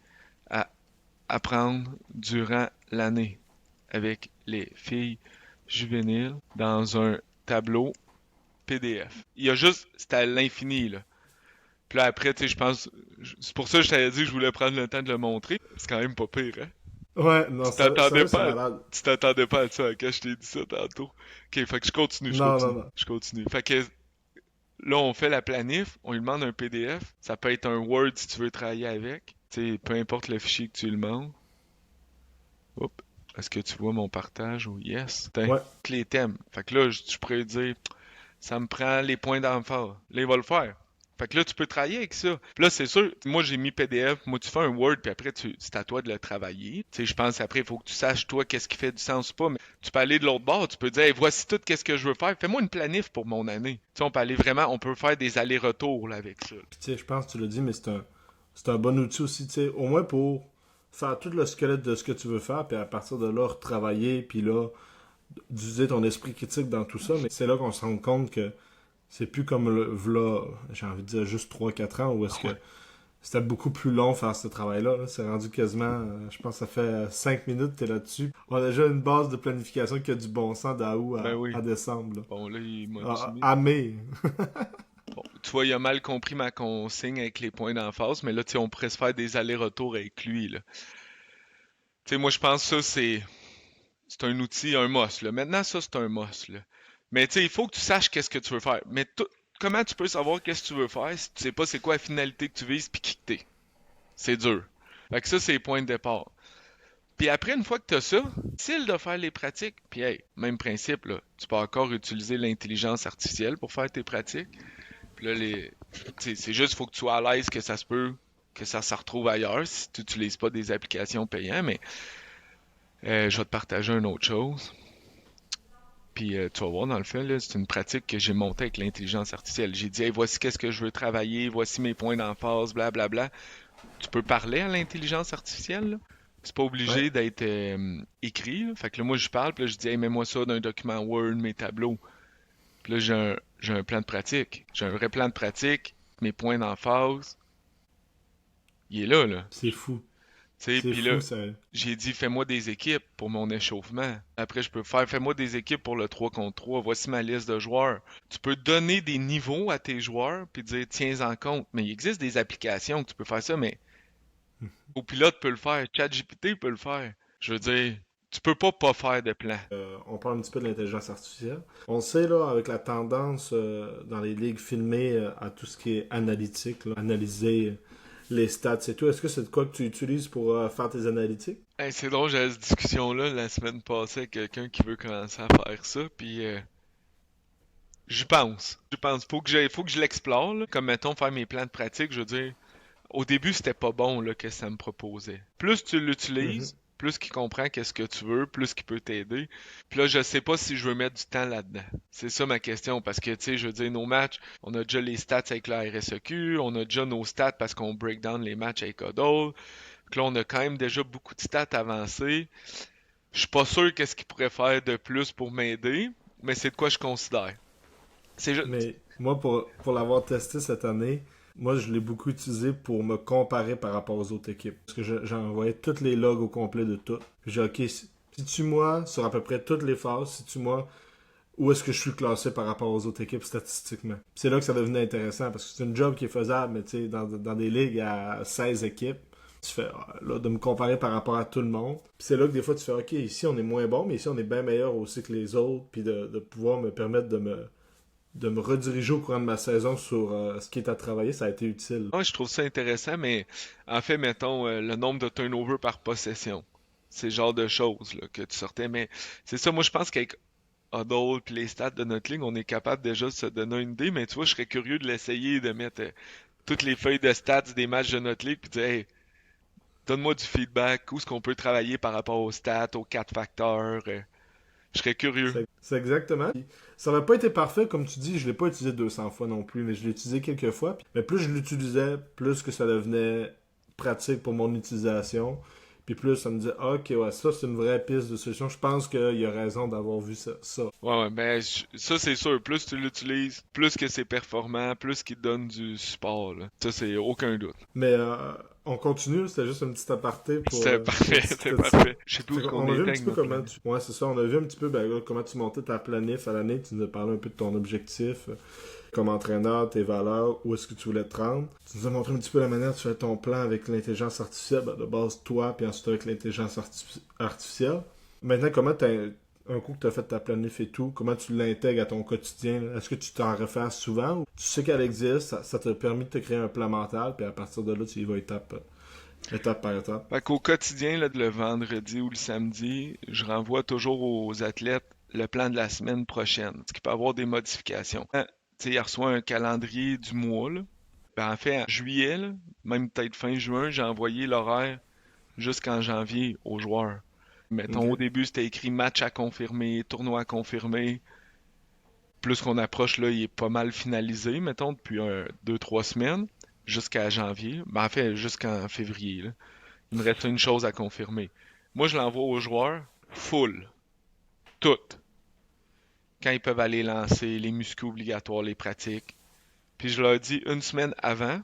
Speaker 2: à apprendre durant l'année avec les filles juvéniles dans un tableau PDF. Il y a juste, c'est à l'infini, là. Puis là, après, tu sais, je pense, c'est pour ça que je t'avais dit que je voulais prendre le temps de le montrer. C'est quand même pas pire, hein?
Speaker 1: Ouais, non,
Speaker 2: Tu
Speaker 1: ça,
Speaker 2: t'attendais
Speaker 1: sérieux, c'est
Speaker 2: pas,
Speaker 1: malade.
Speaker 2: tu t'attendais pas à ça quand je t'ai dit ça tantôt. Ok, fait que je continue, je
Speaker 1: Non, non,
Speaker 2: continue,
Speaker 1: non.
Speaker 2: je continue. Fait que là, on fait la planif, on lui demande un PDF. Ça peut être un Word si tu veux travailler avec. Tu sais, peu importe le fichier que tu lui demandes. Oups. Est-ce que tu vois mon partage? Oh yes. Tiens,
Speaker 1: Ouais.
Speaker 2: les thèmes. Fait que là, tu pourrais lui dire, ça me prend les points d'emphase. Là, il va le faire. Fait que là, tu peux travailler avec ça. Puis là, c'est sûr, moi, j'ai mis PDF. Moi, tu fais un Word, puis après, c'est à toi de le travailler. Tu sais, je pense après, il faut que tu saches, toi, qu'est-ce qui fait du sens ou pas. Mais tu peux aller de l'autre bord. Tu peux dire, hey, voici tout, qu'est-ce que je veux faire. Fais-moi une planif pour mon année. Tu sais, on peut aller vraiment, on peut faire des allers-retours, là, avec ça.
Speaker 1: Puis, tu sais, je pense que tu l'as dit, mais c'est un bon outil aussi, tu sais, au moins pour faire tout le squelette de ce que tu veux faire, puis à partir de là, retravailler, puis là, d'user ton esprit critique dans tout ça. Mais c'est là qu'on se rend compte que c'est plus comme v'là, j'ai envie de dire juste 3 4 ans, où est-ce que
Speaker 2: Ouais.
Speaker 1: c'était beaucoup plus long faire ce travail-là. Là. C'est rendu quasiment, je pense que ça fait 5 minutes que t'es là-dessus. On a déjà une base de planification qui a du bon sens d'août
Speaker 2: Ben oui.
Speaker 1: à décembre. Là.
Speaker 2: Bon, là, il m'a
Speaker 1: À
Speaker 2: tué.
Speaker 1: mai.
Speaker 2: Bon, tu vois, il a mal compris ma consigne avec les points d'emphase, mais là, tu sais, on pourrait se faire des allers-retours avec lui, là. Tu sais, moi, je pense que ça, c'est un outil, un must, là. Maintenant, ça, c'est un must, là. Mais tu sais, il faut que tu saches qu'est-ce que tu veux faire. Mais comment tu peux savoir qu'est-ce que tu veux faire si tu sais pas c'est quoi la finalité que tu vises puis qui que t'es? C'est dur. Fait que ça, c'est les points de départ. Puis après, une fois que tu as ça, c'est facile de faire les pratiques. Puis hey, même principe, là. Tu peux encore utiliser l'intelligence artificielle pour faire tes pratiques. Puis là, c'est juste, faut que tu sois à l'aise que ça se peut, que ça se retrouve ailleurs si tu n'utilises pas des applications payantes. Mais je vais te partager une autre chose. Puis tu vas voir, dans le fait, là, c'est une pratique que j'ai montée avec l'intelligence artificielle. J'ai dit, hey, voici qu'est-ce que je veux travailler, voici mes points d'emphase, blablabla. Tu peux parler à l'intelligence artificielle, là. C'est pas
Speaker 1: Ouais.
Speaker 2: obligé d'être écrit, là. Fait que là, moi, je parle, puis là, je dis, hey, mets-moi ça dans un document Word, mes tableaux. Puis là, j'ai un plan de pratique. J'ai un vrai plan de pratique, mes points d'emphase. Il est là, là.
Speaker 1: C'est fou.
Speaker 2: Tu sais,
Speaker 1: C'est
Speaker 2: puis là,
Speaker 1: fou, ça.
Speaker 2: j'ai dit, fais-moi des équipes pour mon échauffement. Après, je peux faire, fais-moi des équipes pour le 3 contre 3. Voici ma liste de joueurs. Tu peux donner des niveaux à tes joueurs, puis dire, tiens en compte. Mais il existe des applications que tu peux faire ça, mais Copilote peut le faire, ChatGPT peut le faire. Je veux dire, tu peux pas faire de plan.
Speaker 1: On parle un petit peu de l'intelligence artificielle. On sait, là, avec la tendance dans les ligues filmées à tout ce qui est analytique, là, analyser les stats et tout. Est-ce que c'est de quoi que tu utilises pour faire tes analytiques?
Speaker 2: Hey, c'est drôle, j'avais cette discussion-là la semaine passée avec quelqu'un qui veut commencer à faire ça, puis j'y pense. J'y pense. Faut que je l'explore, là. Comme mettons faire mes plans de pratique, je veux dire, au début c'était pas bon là que ça me proposait. Plus tu
Speaker 1: Mhm.
Speaker 2: l'utilises, plus qu'il comprend qu'est-ce que tu veux, plus qu'il peut t'aider. Puis là, je sais pas si je veux mettre du temps là-dedans. C'est ça ma question, parce que tu sais, je veux dire, nos matchs, on a déjà les stats avec la RSEQ, on a déjà nos stats parce qu'on break down les matchs avec Odol. Donc là, on a quand même déjà beaucoup de stats avancées. Je suis pas sûr qu'est-ce qu'il pourrait faire de plus pour m'aider, mais c'est de quoi je considère. C'est juste...
Speaker 1: Mais moi, pour l'avoir testé cette année, moi, je l'ai beaucoup utilisé pour me comparer par rapport aux autres équipes. Parce que j'envoyais toutes les logs au complet de tout. Puis j'ai dit, OK, situe-moi sur à peu près toutes les phases, situe-moi où est-ce que je suis classé par rapport aux autres équipes statistiquement. Puis c'est là que ça devenait intéressant, parce que c'est une job qui est faisable, mais tu sais, dans des ligues à 16 équipes, tu fais, là, de me comparer par rapport à tout le monde. Puis c'est là que des fois, tu fais, OK, ici, on est moins bon, mais ici, on est bien meilleur aussi que les autres, puis de pouvoir me permettre de me rediriger au courant de ma saison sur ce qui est à travailler, ça a été utile.
Speaker 2: Ouais, je trouve ça intéressant, mais en fait, mettons, le nombre de turnovers par possession. C'est le genre de choses là, que tu sortais. Mais c'est ça, moi je pense qu'avec Huddle et les stats de notre ligue, on est capable déjà de se donner une idée, mais tu vois, je serais curieux de l'essayer, de mettre toutes les feuilles de stats des matchs de notre ligue, puis de dire, hey, donne-moi du feedback, où est-ce qu'on peut travailler par rapport aux stats, aux quatre facteurs. Je serais curieux.
Speaker 1: C'est exactement. Puis, ça n'aurait pas été parfait, comme tu dis, je l'ai pas utilisé 200 fois non plus, mais je l'ai utilisé quelques fois. Mais plus je l'utilisais, plus que ça devenait pratique pour mon utilisation. Puis plus ça me disait, ah, ok, ouais, ça c'est une vraie piste de solution. Je pense qu'il y a raison d'avoir vu ça.
Speaker 2: Ouais, ouais, ben ça c'est sûr, plus tu l'utilises, plus que c'est performant, plus qu'il te donne du support, là. Ça c'est aucun doute.
Speaker 1: Mais on continue, c'était juste un petit aparté
Speaker 2: C'était
Speaker 1: pour
Speaker 2: parfait, c'était
Speaker 1: discuter de ça.
Speaker 2: parfait. Je sais plus où
Speaker 1: Fait
Speaker 2: qu'on
Speaker 1: qu'on a vu un
Speaker 2: était
Speaker 1: petit
Speaker 2: avec
Speaker 1: peu
Speaker 2: notre
Speaker 1: comment
Speaker 2: planète.
Speaker 1: tu. Ouais, c'est ça, on a vu un petit peu ben, là, comment tu montais ta planif à l'année. Tu nous as parlé un peu de ton objectif comme entraîneur, tes valeurs, où est-ce que tu voulais te rendre. Tu nous as montré un petit peu la manière dont tu fais ton plan avec l'intelligence artificielle, ben, de base toi, puis ensuite avec l'intelligence artificielle. Maintenant, un coup que tu as fait ta planif et tout, comment tu l'intègres à ton quotidien? Là? Est-ce que tu t'en réfères souvent? Ou tu sais qu'elle existe, ça t'a permis de te créer un plan mental, puis à partir de là, tu y vas étape par étape.
Speaker 2: Fait qu'au quotidien, là, le vendredi ou le samedi, je renvoie toujours aux athlètes le plan de la semaine prochaine, ce qui peut avoir des modifications. Tu sais, il reçoit un calendrier du mois, là. Ben, en fait, en juillet, là, même peut-être fin juin, j'ai envoyé l'horaire jusqu'en janvier aux joueurs. Mettons, au
Speaker 1: OK?
Speaker 2: début, c'était écrit match à confirmer, tournoi à confirmer. Plus qu'on approche, là, il est pas mal finalisé, mettons, depuis 2, 3 semaines, jusqu'à janvier. Ben, en fait, jusqu'en février, là. Il me reste une chose à confirmer. Moi, je l'envoie aux joueurs full, toutes, quand ils peuvent aller lancer, les muscu obligatoires, les pratiques. Puis je leur dis une semaine avant,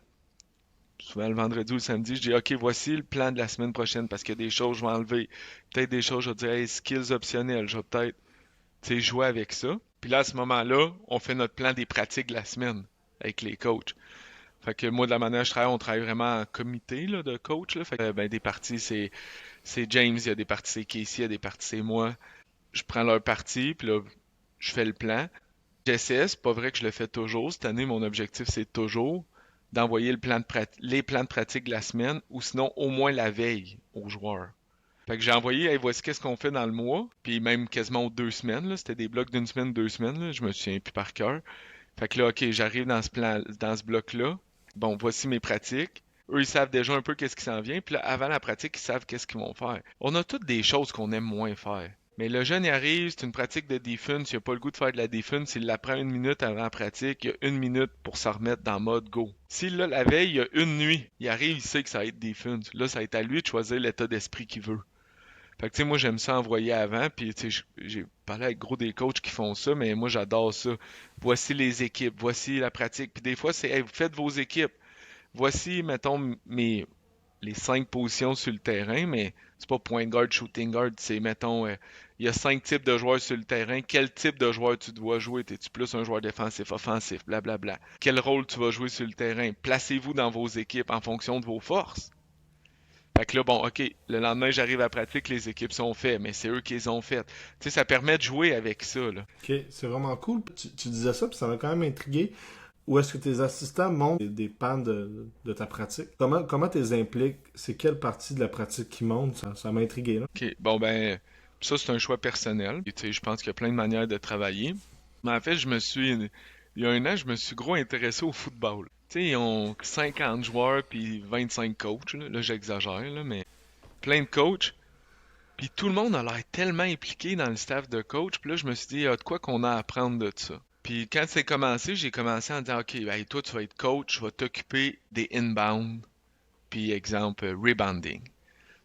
Speaker 2: souvent le vendredi ou le samedi, je dis OK, voici le plan de la semaine prochaine parce qu'il y a des choses que je vais enlever. Peut-être des choses, je vais dire hey, skills optionnels, je vais peut-être jouer avec ça. Puis là, à ce moment-là, on fait notre plan des pratiques de la semaine avec les coachs. Fait que moi, de la manière dont je travaille, on travaille vraiment en comité là, de coach. Là. Fait que, ben, des parties, c'est James, il y a des parties, c'est Casey, il y a des parties, c'est moi. Je prends leur partie, puis là, je fais le plan. J'essaie, c'est pas vrai que je le fais toujours. Cette année, mon objectif, c'est toujours d'envoyer les plans de pratique de la semaine, ou sinon au moins la veille aux joueurs. Fait que j'ai envoyé, hey, voici qu'est-ce qu'on fait dans le mois, puis même quasiment aux 2 semaines, là, c'était des blocs d'une semaine, 2 semaines, là, je me souviens plus par cœur. Fait que là, ok, j'arrive dans ce bloc-là. Bon, voici mes pratiques. Eux, ils savent déjà un peu qu'est-ce qui s'en vient, puis là, avant la pratique, ils savent qu'est-ce qu'ils vont faire. On a toutes des choses qu'on aime moins faire. Mais le jeune, il arrive, c'est une pratique de defense, il a pas le goût de faire de la defense, il l'apprend 1 minute avant la pratique, il a 1 minute pour s'en remettre dans mode go. S'il l'a la veille, il y a une nuit, il arrive, il sait que ça va être defense. Là, ça va être à lui de choisir l'état d'esprit qu'il veut. Fait que tu sais, moi j'aime ça envoyer avant, puis tu sais, j'ai parlé avec gros des coachs qui font ça, mais moi j'adore ça. Voici les équipes, voici la pratique. Puis des fois, c'est hey, vous faites vos équipes. Voici, mettons, les 5 positions sur le terrain, mais c'est pas point guard, shooting guard, c'est mettons, il y a 5 types de joueurs sur le terrain. Quel type de joueur tu dois jouer? T'es-tu plus un joueur défensif, offensif, blablabla. Quel rôle tu vas jouer sur le terrain? Placez-vous dans vos équipes en fonction de vos forces. Fait que là, bon, OK, le lendemain, j'arrive à la pratique, les équipes sont faites, mais c'est eux qui les ont faites. Tu sais, ça permet de jouer avec ça, là.
Speaker 1: Ok, c'est vraiment cool. Tu disais ça, puis ça m'a quand même intrigué. Ou est-ce que tes assistants montrent des pans de ta pratique? Comment tu les impliques? C'est quelle partie de la pratique qui monte? Ça m'a intrigué, là.
Speaker 2: OK. Bon, ben, ça, c'est un choix personnel. Et, tu sais, je pense qu'il y a plein de manières de travailler. Mais en fait, il y a un an, je me suis gros intéressé au football. Tu sais, ils ont 50 joueurs puis 25 coachs. Là, j'exagère, là, mais plein de coachs. Puis tout le monde a l'air tellement impliqué dans le staff de coach. Puis là, je me suis dit, il y a de quoi qu'on a à apprendre de ça. Puis quand c'est commencé, j'ai commencé en disant, OK, ben, toi, tu vas être coach, tu vas t'occuper des inbound, puis exemple, rebounding.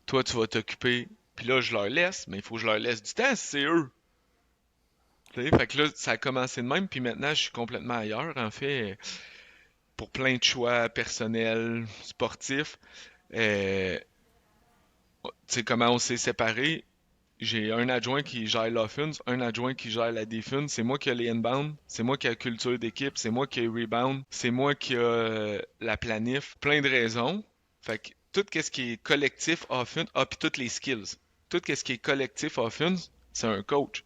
Speaker 2: Toi, tu vas t'occuper, puis là, je leur laisse, mais il faut que je leur laisse du temps, c'est eux. Tu sais, fait que là, ça a commencé de même, puis maintenant, je suis complètement ailleurs, en fait, pour plein de choix personnels, sportifs. Tu sais, comment on s'est séparés? J'ai un adjoint qui gère l'offense, un adjoint qui gère la defense. C'est moi qui ai les inbound, c'est moi qui ai la culture d'équipe, c'est moi qui ai rebound, c'est moi qui ai la planif. Plein de raisons. Fait que tout ce qui est collectif offense, puis toutes les skills. Tout ce qui est collectif offense, c'est un coach.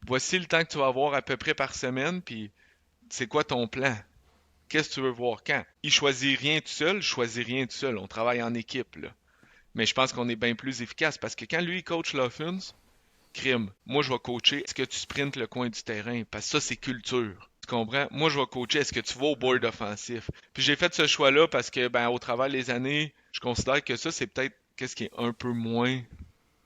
Speaker 2: Voici le temps que tu vas avoir à peu près par semaine, puis c'est quoi ton plan? Qu'est-ce que tu veux voir quand? Il choisit rien tout seul, je choisis rien tout seul. On travaille en équipe, là. Mais je pense qu'on est bien plus efficace parce que quand lui, il coach l'offense, crime. Moi, je vais coacher. Est-ce que tu sprintes le coin du terrain? Parce que ça, c'est culture. Tu comprends? Moi, je vais coacher. Est-ce que tu vas au board offensif? Puis j'ai fait ce choix-là parce que, ben, au travers des années, je considère que ça, c'est peut-être qu'est-ce qui est un peu moins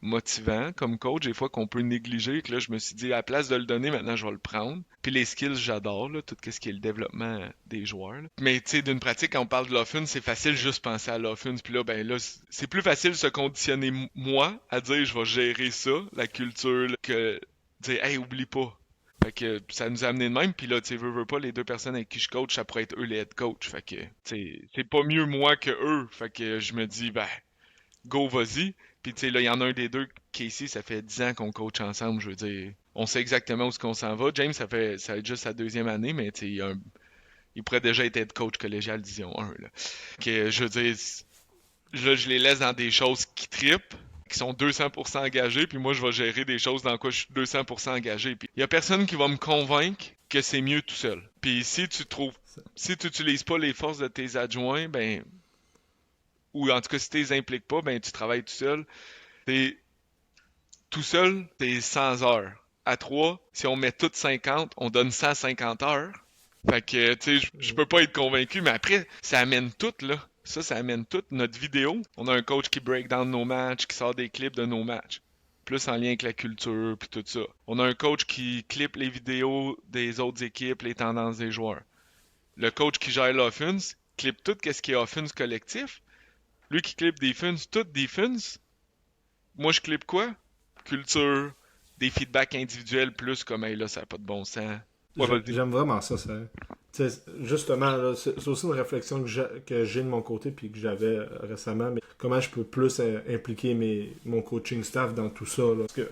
Speaker 2: motivant comme coach, des fois qu'on peut négliger, que là, je me suis dit, à la place de le donner, maintenant, je vais le prendre. Puis les skills, j'adore, là, tout ce qui est le développement des joueurs, là. Mais, tu sais, d'une pratique, quand on parle de l'offense, c'est facile juste penser à l'offense. Puis là, ben là, c'est plus facile de se conditionner, moi, à dire, je vais gérer ça, la culture, là, que dire, hey, oublie pas. Fait que ça nous a amené de même, puis là, tu sais, veux pas, les deux personnes avec qui je coach, ça pourrait être eux les head coach. Fait que, tu sais, c'est pas mieux moi que eux. Fait que je me dis, ben, go, vas-y. Puis, tu sais, là, il y en a un des deux, Casey, ça fait 10 ans qu'on coach ensemble, je veux dire. On sait exactement où est-ce qu'on s'en va. James, ça va être juste sa deuxième année, mais, tu sais, il pourrait déjà être head coach collégial Division 1, là. Que, je veux dire, là, je les laisse dans des choses qui trippent, qui sont 200% engagés, puis moi, je vais gérer des choses dans quoi je suis 200% engagé. Puis, il y a personne qui va me convaincre que c'est mieux tout seul. Puis, si tu n'utilises pas les forces de tes adjoints, ben, ou en tout cas, si tu les impliques pas, ben, tu travailles tout seul. T'es tout seul, t'es 100 heures. À 3, si on met toutes 50, on donne 150 heures. Fait que, tu sais, je peux pas être convaincu, mais après, ça amène tout, là. Ça amène toute notre vidéo. On a un coach qui break down nos matchs, qui sort des clips de nos matchs. Plus en lien avec la culture, puis tout ça. On a un coach qui clip les vidéos des autres équipes, les tendances des joueurs. Le coach qui gère l'offense, clip tout ce qui est offense collectif. Lui qui clip defense, tout defense. Moi, je clip quoi? Culture, des feedbacks individuels plus comme, hey, là, ça n'a pas de bon sens. Ouais, vas-y.
Speaker 1: J'aime vraiment ça. Justement, là, c'est aussi une réflexion que j'ai de mon côté puis que j'avais récemment. Mais comment je peux plus impliquer mon coaching staff dans tout ça? Là? Parce que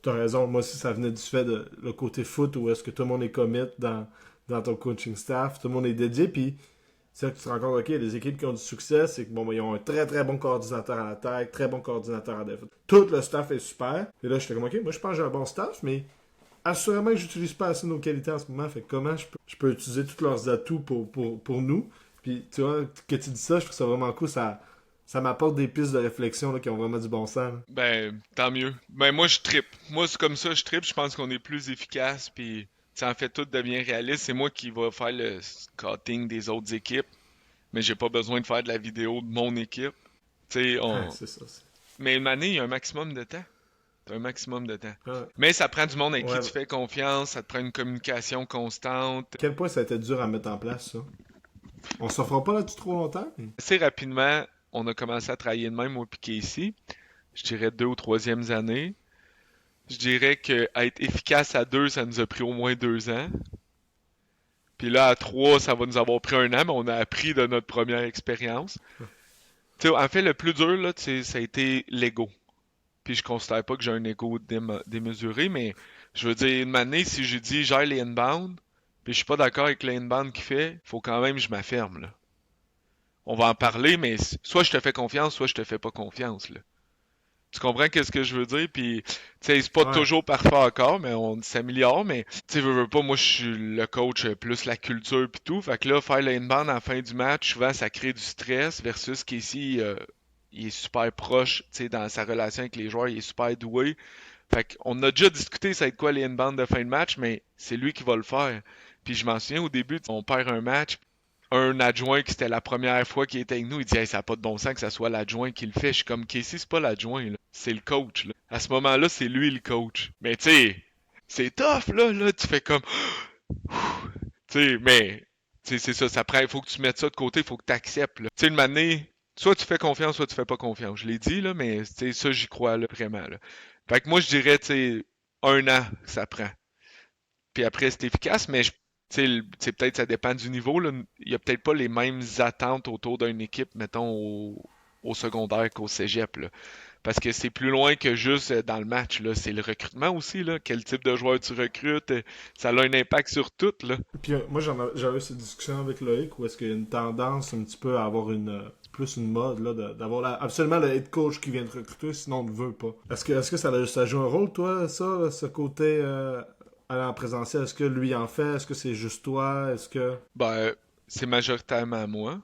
Speaker 1: tu as raison, moi aussi, ça venait du fait de le côté foot où est-ce que tout le monde est commit dans ton coaching staff, tout le monde est dédié. Puis c'est là que tu te rends compte, OK, les équipes qui ont du succès, c'est que bon, ils ont un très très bon coordinateur à l'attaque, très bon coordinateur à défense. Tout le staff est super. Et là, j'étais comme, OK, moi je pense que j'ai un bon staff, mais assurément que j'utilise pas assez nos qualités en ce moment. Fait que comment je peux utiliser tous leurs atouts pour nous. Puis tu vois, que tu dis ça, je trouve ça vraiment cool. Ça m'apporte des pistes de réflexion là, qui ont vraiment du bon sens. Là.
Speaker 2: Ben, tant mieux. Ben, moi, je trippe. Moi, c'est comme ça, je trippe. Je pense qu'on est plus efficace, puis ça en fait tout devient réaliste. C'est moi qui va faire le scouting des autres équipes, mais j'ai pas besoin de faire de la vidéo de mon équipe. Tu sais,
Speaker 1: Ah, c'est ça.
Speaker 2: Mais une année, il y a un maximum de temps. T'as un maximum de temps.
Speaker 1: Ah,
Speaker 2: Mais ça prend du monde avec qui
Speaker 1: ouais.
Speaker 2: tu fais confiance, ça te prend une communication constante.
Speaker 1: À quel point ça a été dur à mettre en place, ça? On s'en fera pas là-dessus trop longtemps?
Speaker 2: Assez rapidement, on a commencé à travailler de même au piqué ici. Je dirais 2 ou 3e année. Je dirais que être efficace à 2, ça nous a pris au moins 2 ans. Puis là, à 3, ça va nous avoir pris 1 an, mais on a appris de notre première expérience. Tu sais, en fait, le plus dur, là, ça a été l'ego. Puis je considère pas que j'ai un ego démesuré, mais je veux dire, une année, si je dis gère les inbound, puis je suis pas d'accord avec les inbound qu'il fait, faut quand même que je m'affirme, là. On va en parler, mais soit je te fais confiance, soit je te fais pas confiance, là. Tu comprends qu'est-ce que je veux dire? Puis, tu sais, c'est pas
Speaker 1: Ouais.
Speaker 2: toujours parfait encore, mais on s'améliore. Mais, tu sais, veux pas, moi, je suis le coach plus la culture puis tout. Fait que là, faire l'inbound à la fin du match, souvent, ça crée du stress versus Casey, il est super proche, tu sais, dans sa relation avec les joueurs, il est super doué. Fait qu'on a déjà discuté ça va être quoi les inbounds de fin de match, mais c'est lui qui va le faire. Puis je m'en souviens au début, on perd un match, un adjoint qui c'était la première fois qu'il était avec nous, il dit hey, ça n'a pas de bon sens que ça soit l'adjoint qui le fait. Je suis comme Casey, c'est pas l'adjoint, là. C'est le coach. Là. À ce moment-là, c'est lui le coach. Mais tu sais, c'est tough, là, tu fais comme. Tu sais, mais c'est ça, ça prend. Il faut que tu mettes ça de côté, il faut que tu acceptes. Tu sais, le mané, soit tu fais confiance, soit tu fais pas confiance. Je l'ai dit, là, mais tu sais, ça, j'y crois là, vraiment. Là. Fait que moi, je dirais, tu sais, 1 an que ça prend. Puis après, c'est efficace, mais peut-être ça dépend du niveau. Là. Il y a peut-être pas les mêmes attentes autour d'une équipe, mettons, au secondaire qu'au cégep. Là. Parce que c'est plus loin que juste dans le match. Là. C'est le recrutement aussi. Là. Quel type de joueur tu recrutes, ça a un impact sur tout. Là.
Speaker 1: Puis moi, j'avais eu cette discussion avec Loïc où est-ce qu'il y a une tendance un petit peu à avoir plus une mode là, d'avoir absolument le head coach qui vient de recruter, sinon on ne veut pas. Est-ce que ça joue un rôle, toi, ça, ce côté aller en présentiel? Est-ce que lui en fait? Est-ce que c'est juste toi? Est-ce que...
Speaker 2: Ben, c'est majoritairement moi,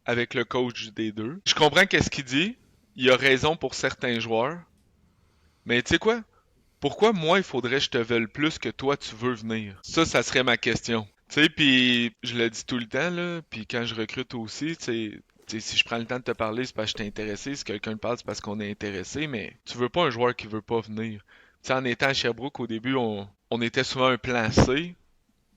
Speaker 2: avec le coach des deux. Je comprends qu'est-ce qu'il dit. Il a raison pour certains joueurs. Mais tu sais quoi? Pourquoi moi, il faudrait que je te veuille plus que toi, tu veux venir? Ça serait ma question. Tu sais, puis je le dis tout le temps, là, puis quand je recrute aussi, tu sais, si je prends le temps de te parler, c'est parce que je t'ai intéressé. Si quelqu'un te parle, c'est parce qu'on est intéressé, mais tu veux pas un joueur qui veut pas venir. Tu sais, en étant à Sherbrooke, au début, on était souvent un plan C,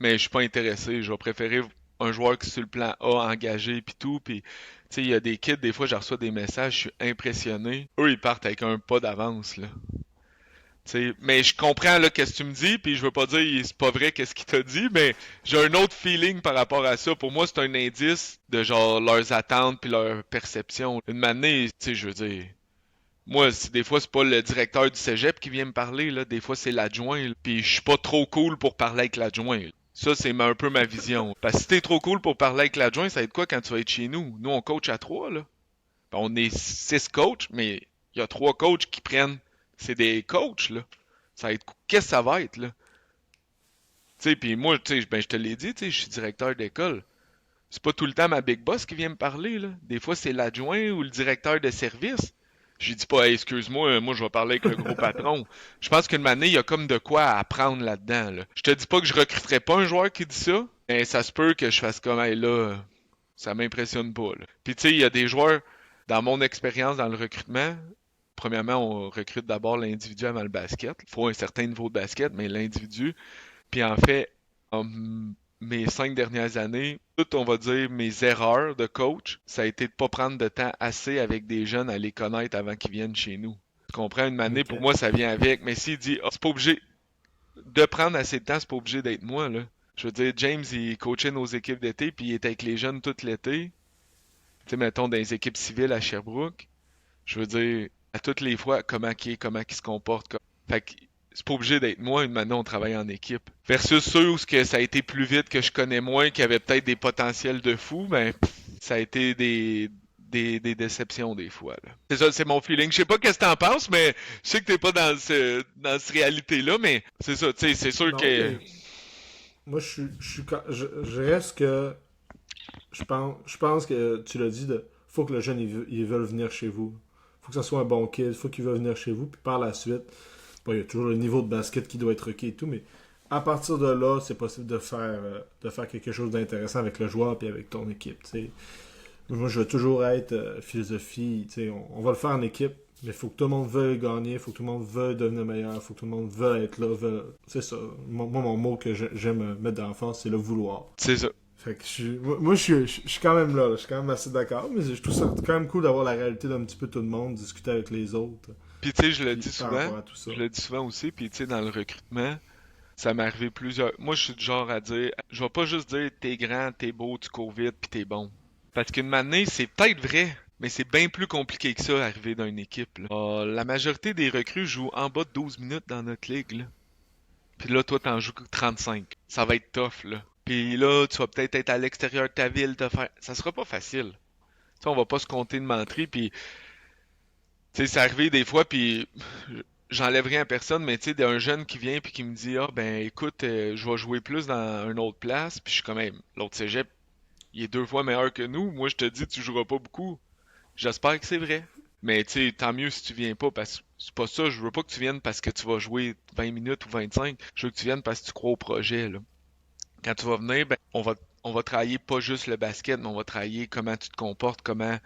Speaker 2: mais je suis pas intéressé. Je vais préférer un joueur qui est sur le plan A, engagé, puis tout, puis tu sais, il y a des kids, des fois, je reçois des messages, je suis impressionné. Eux, ils partent avec un pas d'avance, là. T'sais, mais je comprends là qu'est-ce que tu me dis, puis je veux pas dire c'est pas vrai qu'est-ce qu'il t'a dit, mais j'ai un autre feeling par rapport à ça. Pour moi, c'est un indice de genre leurs attentes puis leur perception. Une année, tu sais, je veux dire, moi, des fois c'est pas le directeur du cégep qui vient me parler là, des fois c'est l'adjoint, là. Puis je suis pas trop cool pour parler avec l'adjoint. Là. Ça, c'est un peu ma vision. Parce que si t'es trop cool pour parler avec l'adjoint, ça va être quoi quand tu vas être chez nous? Nous, on coach à 3, là. Ben, on est 6 coachs, mais il y a 3 coachs qui prennent. C'est des coachs, là. Ça va être. Qu'est-ce que ça va être, là? Tu sais, puis moi, tu sais, ben, je te l'ai dit, tu sais, je suis directeur d'école. C'est pas tout le temps ma big boss qui vient me parler, là. Des fois, c'est l'adjoint ou le directeur de service. Je dis pas, hey, excuse-moi, moi, je vais parler avec le gros patron. Je pense qu'une année, il y a comme de quoi à apprendre là-dedans, là. Je te dis pas que je recruterai pas un joueur qui dit ça, mais ça se peut que je fasse comme, hey, là, ça m'impressionne pas, là. Puis, tu sais, il y a des joueurs, dans mon expérience dans le recrutement, premièrement, on recrute d'abord l'individu avant le basket. Il faut un certain niveau de basket, mais l'individu. Puis en fait, en mes 5 dernières années, toutes, on va dire, mes erreurs de coach, ça a été de pas prendre de temps assez avec des jeunes à les connaître avant qu'ils viennent chez nous. Tu comprends? Une année,
Speaker 1: Ok.
Speaker 2: pour moi, ça vient avec. Mais s'il dit, ah, c'est pas obligé de prendre assez de temps, c'est pas obligé d'être moi, là. Je veux dire, James, il coachait nos équipes d'été, puis il était avec les jeunes tout l'été. Tu sais, mettons, dans les équipes civiles à Sherbrooke. Je veux dire, à toutes les fois, comment il se comporte. Fait que c'est pas obligé d'être moi, une maintenant on travaille en équipe. Versus ceux où ça a été plus vite, que je connais moins, qui avaient peut-être des potentiels de fou, ben ça a été des déceptions des fois. Là. C'est ça, c'est mon feeling. Je sais pas qu'est-ce que t'en penses, mais je sais que t'es pas dans cette réalité-là, mais c'est ça, tu sais, c'est sûr
Speaker 1: Non,
Speaker 2: que.
Speaker 1: mais moi, je reste que... Je pense que tu l'as dit, faut que le jeune, il veut venir chez vous. Faut que ça soit un bon kid, faut qu'il veuille venir chez vous, puis par la suite, bon, il y a toujours le niveau de basket qui doit être requis et tout, mais à partir de là, c'est possible de faire quelque chose d'intéressant avec le joueur puis avec ton équipe. T'sais. Moi, je veux toujours être philosophie. On va le faire en équipe, mais il faut que tout le monde veuille gagner, il faut que tout le monde veuille devenir meilleur, il faut que tout le monde veuille être là. C'est ça. Moi, mon mot que j'aime mettre dans l'enfance, c'est le vouloir.
Speaker 2: C'est ça.
Speaker 1: Fait que moi, je suis quand même là, je suis quand même assez d'accord, mais je trouve ça quand même cool d'avoir la réalité d'un petit peu tout le monde, discuter avec les autres,
Speaker 2: Puis tu sais,
Speaker 1: puis par rapport à tout ça.
Speaker 2: je le dis souvent aussi, puis tu sais, dans le recrutement, ça m'est arrivé plusieurs. Moi, je suis du genre à dire, je vais pas juste dire t'es grand, t'es beau, tu cours vite, puis t'es bon. Parce qu'une année, c'est peut-être vrai, mais c'est bien plus compliqué que ça, arriver dans une équipe. Là. La majorité des recrues jouent en bas de 12 minutes dans notre ligue. Là. Puis là, toi, t'en joues 35. Ça va être tough, là. Puis là, tu vas peut-être être à l'extérieur de ta ville, te faire. Ça sera pas facile. Tu sais, on va pas se compter de mentir, puis Tu sais, c'est arrivé des fois, puis j'enlève rien à personne, mais tu sais, d'un jeune qui vient puis qui me dit, ah ben écoute, je vais jouer plus dans une autre place, puis je suis quand même, l'autre cégep, il est 2 fois meilleur que nous. Moi, je te dis, tu joueras pas beaucoup. J'espère que c'est vrai. Mais tu sais, tant mieux si tu viens pas, parce que c'est pas ça, je veux pas que tu viennes parce que tu vas jouer 20 minutes ou 25. Je veux que tu viennes parce que tu crois au projet, là. Quand tu vas venir, ben, on va travailler pas juste le basket, mais on va travailler comment tu te comportes, comment,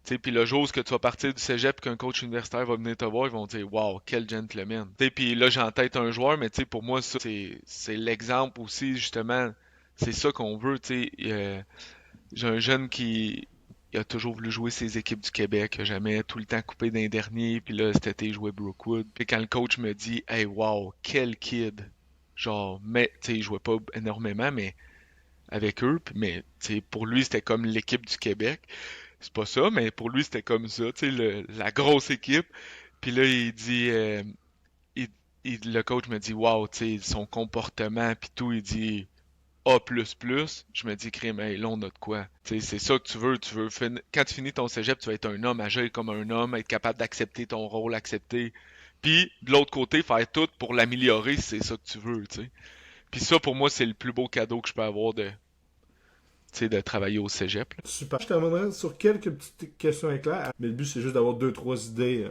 Speaker 2: tu sais, puis le jour où que tu vas partir du cégep qu'un coach universitaire va venir te voir, ils vont dire wow, quel gentleman. Tu sais, puis là j'ai en tête un joueur, mais tu sais, pour moi ça c'est l'exemple aussi justement, c'est ça qu'on veut, tu sais. J'ai un jeune qui il a toujours voulu jouer ses équipes du Québec, il a jamais tout le temps coupé d'un dernier, puis là cet été il jouait Brookwood. Puis quand le coach me dit hey wow, quel kid. Genre, mais tu sais, il jouait pas énormément, mais avec eux, mais tu sais, pour lui c'était comme l'équipe du Québec. C'est pas ça, mais pour lui, c'était comme ça, tu sais, la grosse équipe. Puis là, il dit, il- le coach me dit, wow, tu sais, son comportement, puis tout, il dit A++. Je me dis, crème, hey, là, on a de quoi. Tu sais, c'est ça que tu veux quand tu finis ton cégep, tu vas être un homme, agir comme un homme, être capable d'accepter ton rôle, accepter. Puis, de l'autre côté, faire tout pour l'améliorer si c'est ça que tu veux, tu sais. Puis ça, pour moi, c'est le plus beau cadeau que je peux avoir tu sais, de travailler au cégep, là.
Speaker 1: Super. Je terminerai sur quelques petites questions éclairs, mais le but c'est juste d'avoir deux, trois idées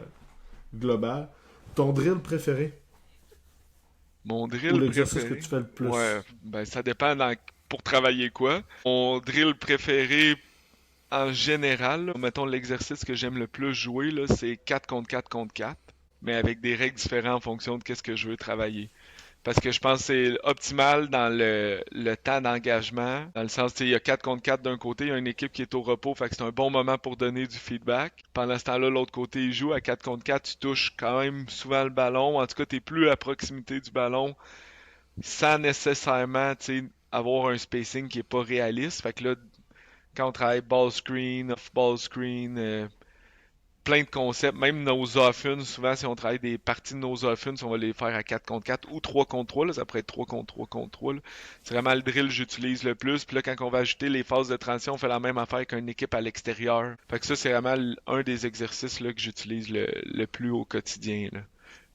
Speaker 1: globales. Ton drill préféré
Speaker 2: Mon
Speaker 1: ou
Speaker 2: drill
Speaker 1: l'exercice que tu
Speaker 2: préféré?
Speaker 1: fais le
Speaker 2: Ouais,
Speaker 1: plus?
Speaker 2: ben ça dépend pour travailler quoi. Mon drill préféré en général, là, mettons l'exercice que j'aime le plus jouer, là, c'est 4 contre 4 contre 4, mais avec des règles différentes en fonction de qu'est-ce que je veux travailler. Parce que je pense que c'est optimal dans le temps d'engagement, dans le sens, tu sais, il y a 4 contre 4 d'un côté, il y a une équipe qui est au repos, fait que c'est un bon moment pour donner du feedback. Pendant ce temps-là, l'autre côté, il joue à 4 contre 4, tu touches quand même souvent le ballon, en tout cas, tu es plus à proximité du ballon, sans nécessairement, tu sais, avoir un spacing qui est pas réaliste. Fait que là, quand on travaille ball screen, off ball screen, plein de concepts, même nos offense, souvent si on travaille des parties de nos offense, on va les faire à 4 contre 4 ou 3 contre 3, là, ça pourrait être 3 contre 3 contre 3. Là. C'est vraiment le drill que j'utilise le plus. Puis là, quand on va ajouter les phases de transition, on fait la même affaire qu'une équipe à l'extérieur. Fait que ça, c'est vraiment un des exercices là, que j'utilise le plus au quotidien. Là.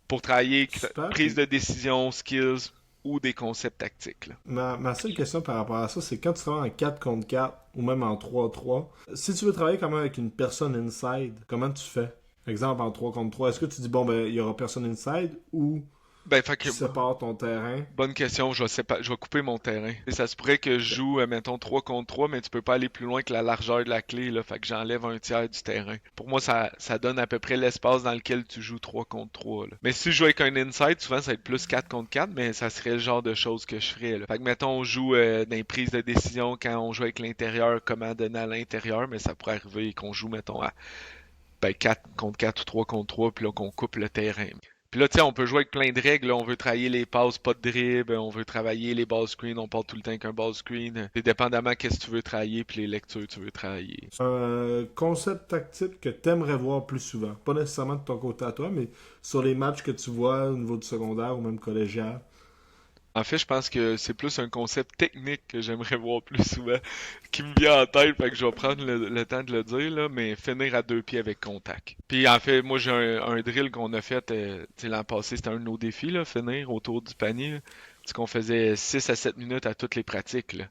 Speaker 2: Pour travailler
Speaker 1: Super.
Speaker 2: prise
Speaker 1: Puis
Speaker 2: de décision, skills ou des concepts tactiques. Là.
Speaker 1: ma seule question par rapport à ça, c'est quand tu travailles en 4 contre 4 ou même en 3-3, si tu veux travailler quand même avec une personne inside, comment tu fais? Exemple en 3 contre 3, est-ce que tu dis bon ben il y aura personne inside ou
Speaker 2: Ben, fait que
Speaker 1: tu sépares ton terrain?
Speaker 2: bonne question, je vais couper mon terrain. Et ça se pourrait que je joue, mettons, 3 contre 3, mais tu peux pas aller plus loin que la largeur de la clé, là, fait que j'enlève un tiers du terrain. Pour moi, ça donne à peu près l'espace dans lequel tu joues 3 contre 3, là. Mais si je joue avec un inside, souvent ça va être plus 4 contre 4, mais ça serait le genre de choses que je ferais, là. Fait que, mettons, on joue dans les prises de décision quand on joue avec l'intérieur, comment donner à l'intérieur, mais ça pourrait arriver qu'on joue, mettons, à ben, 4 contre 4 ou 3 contre 3, puis là qu'on coupe le terrain. Puis là, tu sais, on peut jouer avec plein de règles. Là. On veut travailler les passes, pas de dribble. On veut travailler les ball screens. On parle tout le temps qu'un ball screen. C'est dépendamment qu'est-ce que tu veux travailler puis les lectures que tu veux travailler.
Speaker 1: Un concept tactique que tu aimerais voir plus souvent. Pas nécessairement de ton côté à toi, mais sur les matchs que tu vois au niveau du secondaire ou même collégial.
Speaker 2: En fait, je pense que c'est plus un concept technique que j'aimerais voir plus souvent qui me vient en tête, fait que je vais prendre le temps de le dire, là, mais finir à 2 pieds avec contact. Puis en fait, moi j'ai un drill qu'on a fait, tu sais, l'an passé, c'était un de nos défis, là, finir autour du panier. Là. C'est qu'on faisait 6 à 7 minutes à toutes les pratiques. Là.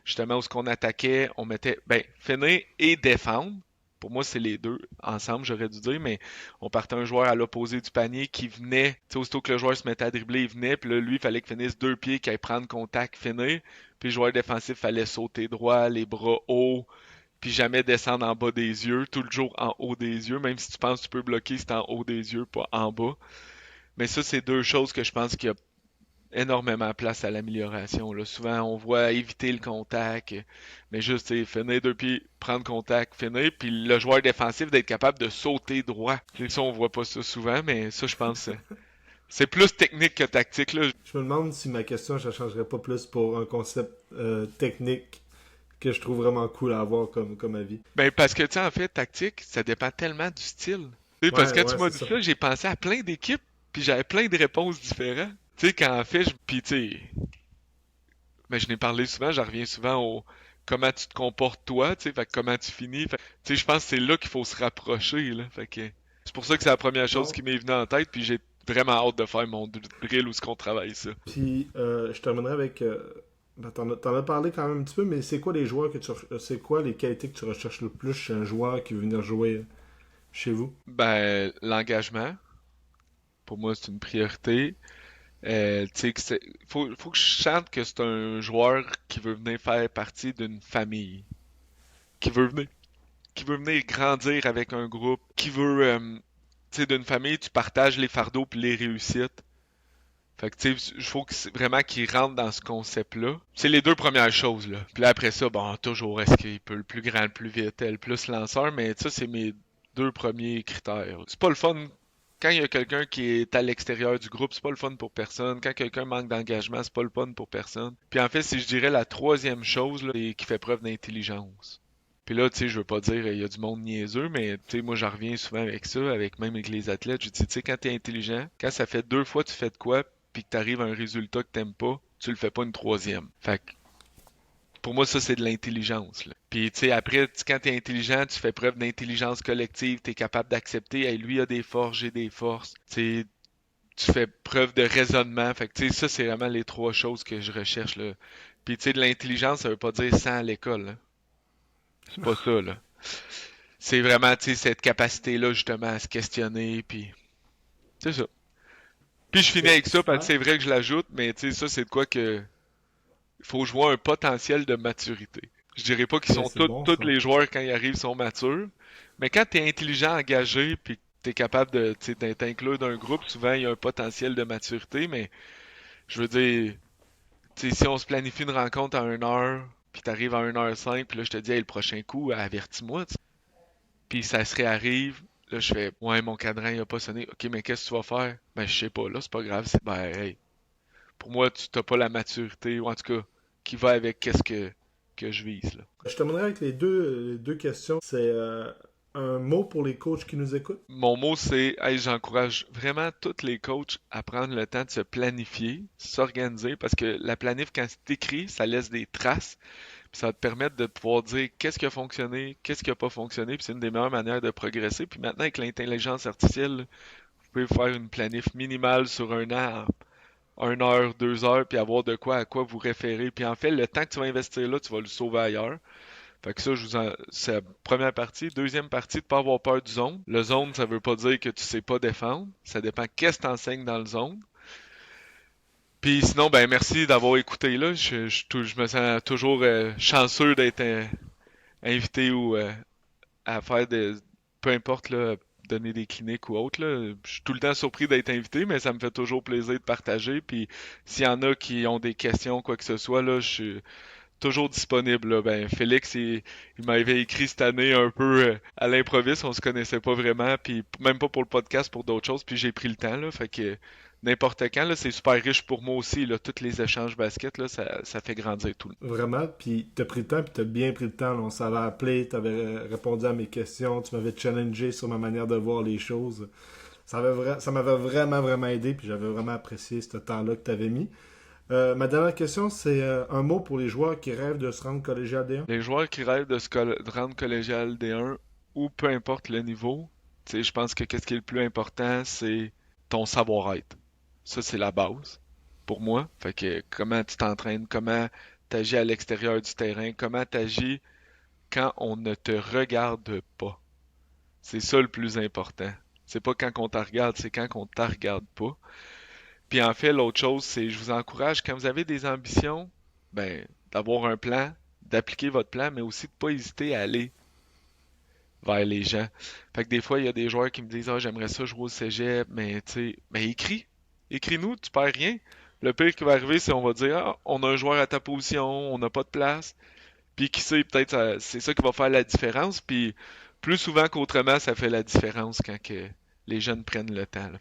Speaker 2: Justement, où ce qu'on attaquait, on mettait, ben, finir et défendre. Pour moi, c'est les deux ensemble, j'aurais dû dire, mais on partait un joueur à l'opposé du panier qui venait, tu sais, aussitôt que le joueur se mettait à dribbler, il venait, puis là, lui, il fallait qu'il finisse 2 pieds, qu'il aille prendre contact, finir. Puis le joueur défensif fallait sauter droit, les bras hauts, puis jamais descendre en bas des yeux, tout le jour en haut des yeux, même si tu penses que tu peux bloquer, c'est en haut des yeux, pas en bas. Mais ça, c'est deux choses que je pense qu'il y a énormément place à l'amélioration. Là. Souvent, on voit éviter le contact, mais juste finir 2 pieds, prendre contact, finir, puis le joueur défensif d'être capable de sauter droit. Ça, on voit pas ça souvent, mais ça, je pense, c'est plus technique que tactique. Là.
Speaker 1: Je me demande si ma question, je la changerais pas plus pour un concept technique que je trouve vraiment cool à avoir comme avis.
Speaker 2: Ben, parce que, tu sais, en fait, tactique, ça dépend tellement du style. Tu sais, parce que quand tu
Speaker 1: Ouais,
Speaker 2: m'as
Speaker 1: c'est
Speaker 2: dit
Speaker 1: ça.
Speaker 2: ça, j'ai pensé à plein d'équipes, puis j'avais plein de réponses différentes. Tu sais, quand en fait, puis tu sais, mais je n'ai parlé souvent, j'en reviens souvent au comment tu te comportes toi, tu sais, fait que comment tu finis. Tu sais, je pense que c'est là qu'il faut se rapprocher, là. Fait que C'est pour ça que c'est la première chose
Speaker 1: Bon.
Speaker 2: qui m'est venue en tête, puis j'ai vraiment hâte de faire mon drill où ce qu'on travaille ça.
Speaker 1: Puis, je terminerai avec. Ben, t'en as parlé quand même un petit peu, mais c'est quoi les joueurs que c'est quoi les qualités que tu recherches le plus chez un joueur qui veut venir jouer chez vous?
Speaker 2: Ben, l'engagement, pour moi, c'est une priorité. Tu sais, faut que je sente que c'est un joueur qui veut venir faire partie d'une famille, qui veut venir, qui veut venir grandir avec un groupe, qui veut, tu sais, d'une famille, tu partages les fardeaux puis les réussites. Fait que, tu sais, il faut vraiment qu'il rentre dans ce concept-là. C'est les deux premières choses, là. Puis là, après ça, bon, toujours, est-ce qu'il peut le plus grand, le plus vite, le plus lanceur, mais ça, c'est mes deux premiers critères. C'est pas le fun. Quand il y a quelqu'un qui est à l'extérieur du groupe, c'est pas le fun pour personne. Quand quelqu'un manque d'engagement, c'est pas le fun pour personne. Puis en fait, si je dirais la troisième chose, là, c'est qu'il fait preuve d'intelligence. Puis là, tu sais, je veux pas dire il y a du monde niaiseux, mais tu sais, moi j'en reviens souvent avec ça, avec même avec les athlètes. Je dis, tu sais, quand t'es intelligent, quand ça fait deux fois tu fais de quoi, puis que t'arrives à un résultat que t'aimes pas, tu le fais pas une troisième. Fait que pour moi, ça c'est de l'intelligence, là. Puis tu sais, après, quand t'es intelligent, tu fais preuve d'intelligence collective, t'es capable d'accepter, hey, lui a des forces, j'ai des forces. Tu sais, tu fais preuve de raisonnement. Fait que tu sais, ça c'est vraiment les trois choses que je recherche là. Puis tu sais, de l'intelligence, ça veut pas dire sans à l'école, là. C'est pas ça, là. C'est vraiment, tu sais, cette capacité-là, justement, à se questionner, puis c'est ça. Puis je finis
Speaker 1: C'est
Speaker 2: avec ça, parce que
Speaker 1: super.
Speaker 2: c'est vrai que je l'ajoute, mais tu sais, ça, c'est de quoi que faut que je vois un potentiel de maturité. Je dirais pas qu'ils
Speaker 1: Ok,
Speaker 2: sont
Speaker 1: c'est bon
Speaker 2: tous
Speaker 1: ça.
Speaker 2: les joueurs, quand ils arrivent, sont matures, mais quand t'es intelligent, engagé, puis t'es capable de, tu sais, d'être inclus d'un groupe, souvent, il y a un potentiel de maturité, mais je veux dire, tu sais, si on se planifie une rencontre à 1 heure, puis t'arrives à 1h05, puis là, je te dis, hey, le prochain coup, avertis-moi, puis ça se réarrive. Là, je fais, ouais, mon cadran, il a pas sonné. Ok, mais qu'est-ce que tu vas faire? Ben, je sais pas, là, c'est pas grave. Ben, hey, pour moi, tu t'as pas la maturité, ou en tout cas, qui va avec qu'est-ce que je vise, là.
Speaker 1: Je terminerai avec les deux questions. C'est un mot pour les coachs qui nous écoutent.
Speaker 2: Mon mot, c'est, hey, j'encourage vraiment tous les coachs à prendre le temps de se planifier, s'organiser, parce que la planif, quand c'est écrit, ça laisse des traces. Puis ça va te permettre de pouvoir dire qu'est-ce qui a fonctionné, qu'est-ce qui a pas fonctionné, puis c'est une des meilleures manières de progresser. Puis maintenant, avec l'intelligence artificielle, vous pouvez faire une planif minimale sur un an, 1 heure, 2 heures, puis avoir de quoi à quoi vous référer. Puis en fait, le temps que tu vas investir là, tu vas le sauver ailleurs. Fait que ça, c'est la première partie. Deuxième partie, de pas avoir peur du zone. Le zone, ça veut pas dire que tu sais pas défendre. Ça dépend qu'est-ce que t'enseignes dans le zone. Puis sinon, ben merci d'avoir écouté là. Je me sens toujours chanceux d'être invité ou à faire des, peu importe là, donner des cliniques ou autre là. Je suis tout le temps surpris d'être invité, mais ça me fait toujours plaisir de partager. Puis s'il y en a qui ont des questions, quoi que ce soit là, je suis toujours disponible là. Ben Félix, il m'avait écrit cette année un peu à l'improviste, on se connaissait pas vraiment, puis même pas pour le podcast, pour d'autres choses, puis j'ai pris le temps là, fait que n'importe quand là, c'est super riche pour moi aussi là, tous les échanges basket là, ça fait grandir tout.
Speaker 1: Vraiment, puis t'as pris le temps, puis t'as bien pris le temps. Là. On s'avait appelé, t'avais répondu à mes questions, tu m'avais challengé sur ma manière de voir les choses. Ça m'avait vraiment, vraiment aidé, puis j'avais vraiment apprécié ce temps-là que t'avais mis. Ma dernière question, c'est un mot pour les joueurs qui rêvent de se rendre collégial D1.
Speaker 2: Les joueurs qui rêvent de rendre collégial D1 ou peu importe le niveau, tu sais, je pense que qu'est-ce qui est le plus important, c'est ton savoir-être. Ça, c'est la base pour moi. Fait que comment tu t'entraînes, comment t'agis à l'extérieur du terrain, comment t'agis quand on ne te regarde pas. C'est ça le plus important. C'est pas quand on te regarde, c'est quand on te regarde pas. Puis en fait, l'autre chose, c'est je vous encourage, quand vous avez des ambitions, ben, d'avoir un plan, d'appliquer votre plan, mais aussi de pas hésiter à aller vers les gens. Fait que des fois, il y a des joueurs qui me disent, ah, j'aimerais ça jouer au cégep, mais tu sais, mais écris. Écris-nous, tu perds rien. Le pire qui va arriver, c'est on va dire, ah, on a un joueur à ta position, on n'a pas de place. Puis qui sait, peut-être c'est ça qui va faire la différence. Puis plus souvent qu'autrement, ça fait la différence quand que les jeunes prennent le temps, là.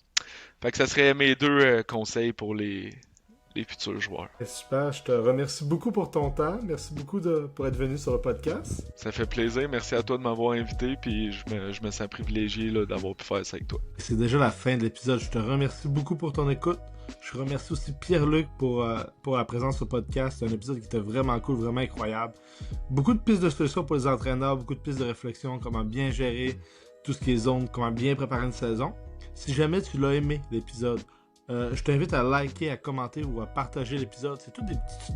Speaker 2: Fait que ça serait mes deux conseils pour les futurs joueurs.
Speaker 1: Super, je te remercie beaucoup pour ton temps. Merci beaucoup pour être venu sur le podcast.
Speaker 2: Ça fait plaisir. Merci à toi de m'avoir invité. Puis je me sens privilégié là, d'avoir pu faire ça avec toi.
Speaker 1: C'est déjà la fin de l'épisode. Je te remercie beaucoup pour ton écoute. Je remercie aussi Pierre-Luc pour la présence sur le podcast. C'est un épisode qui était vraiment cool, vraiment incroyable. Beaucoup de pistes de solutions pour les entraîneurs, beaucoup de pistes de réflexion, comment bien gérer tout ce qui est zone, comment bien préparer une saison. Si jamais tu l'as aimé l'épisode, je t'invite à liker, à commenter ou à partager l'épisode. C'est tous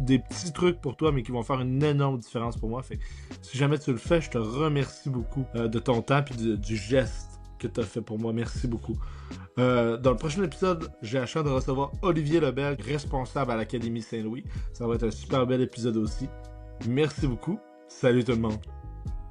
Speaker 1: des petits trucs pour toi, mais qui vont faire une énorme différence pour moi. Fait que, si jamais tu le fais, je te remercie beaucoup de ton temps et du geste que tu as fait pour moi. Merci beaucoup. Dans le prochain épisode, j'ai la chance de recevoir Olivier Lebel, responsable à l'Académie Saint-Louis. Ça va être un super bel épisode aussi. Merci beaucoup. Salut tout le monde.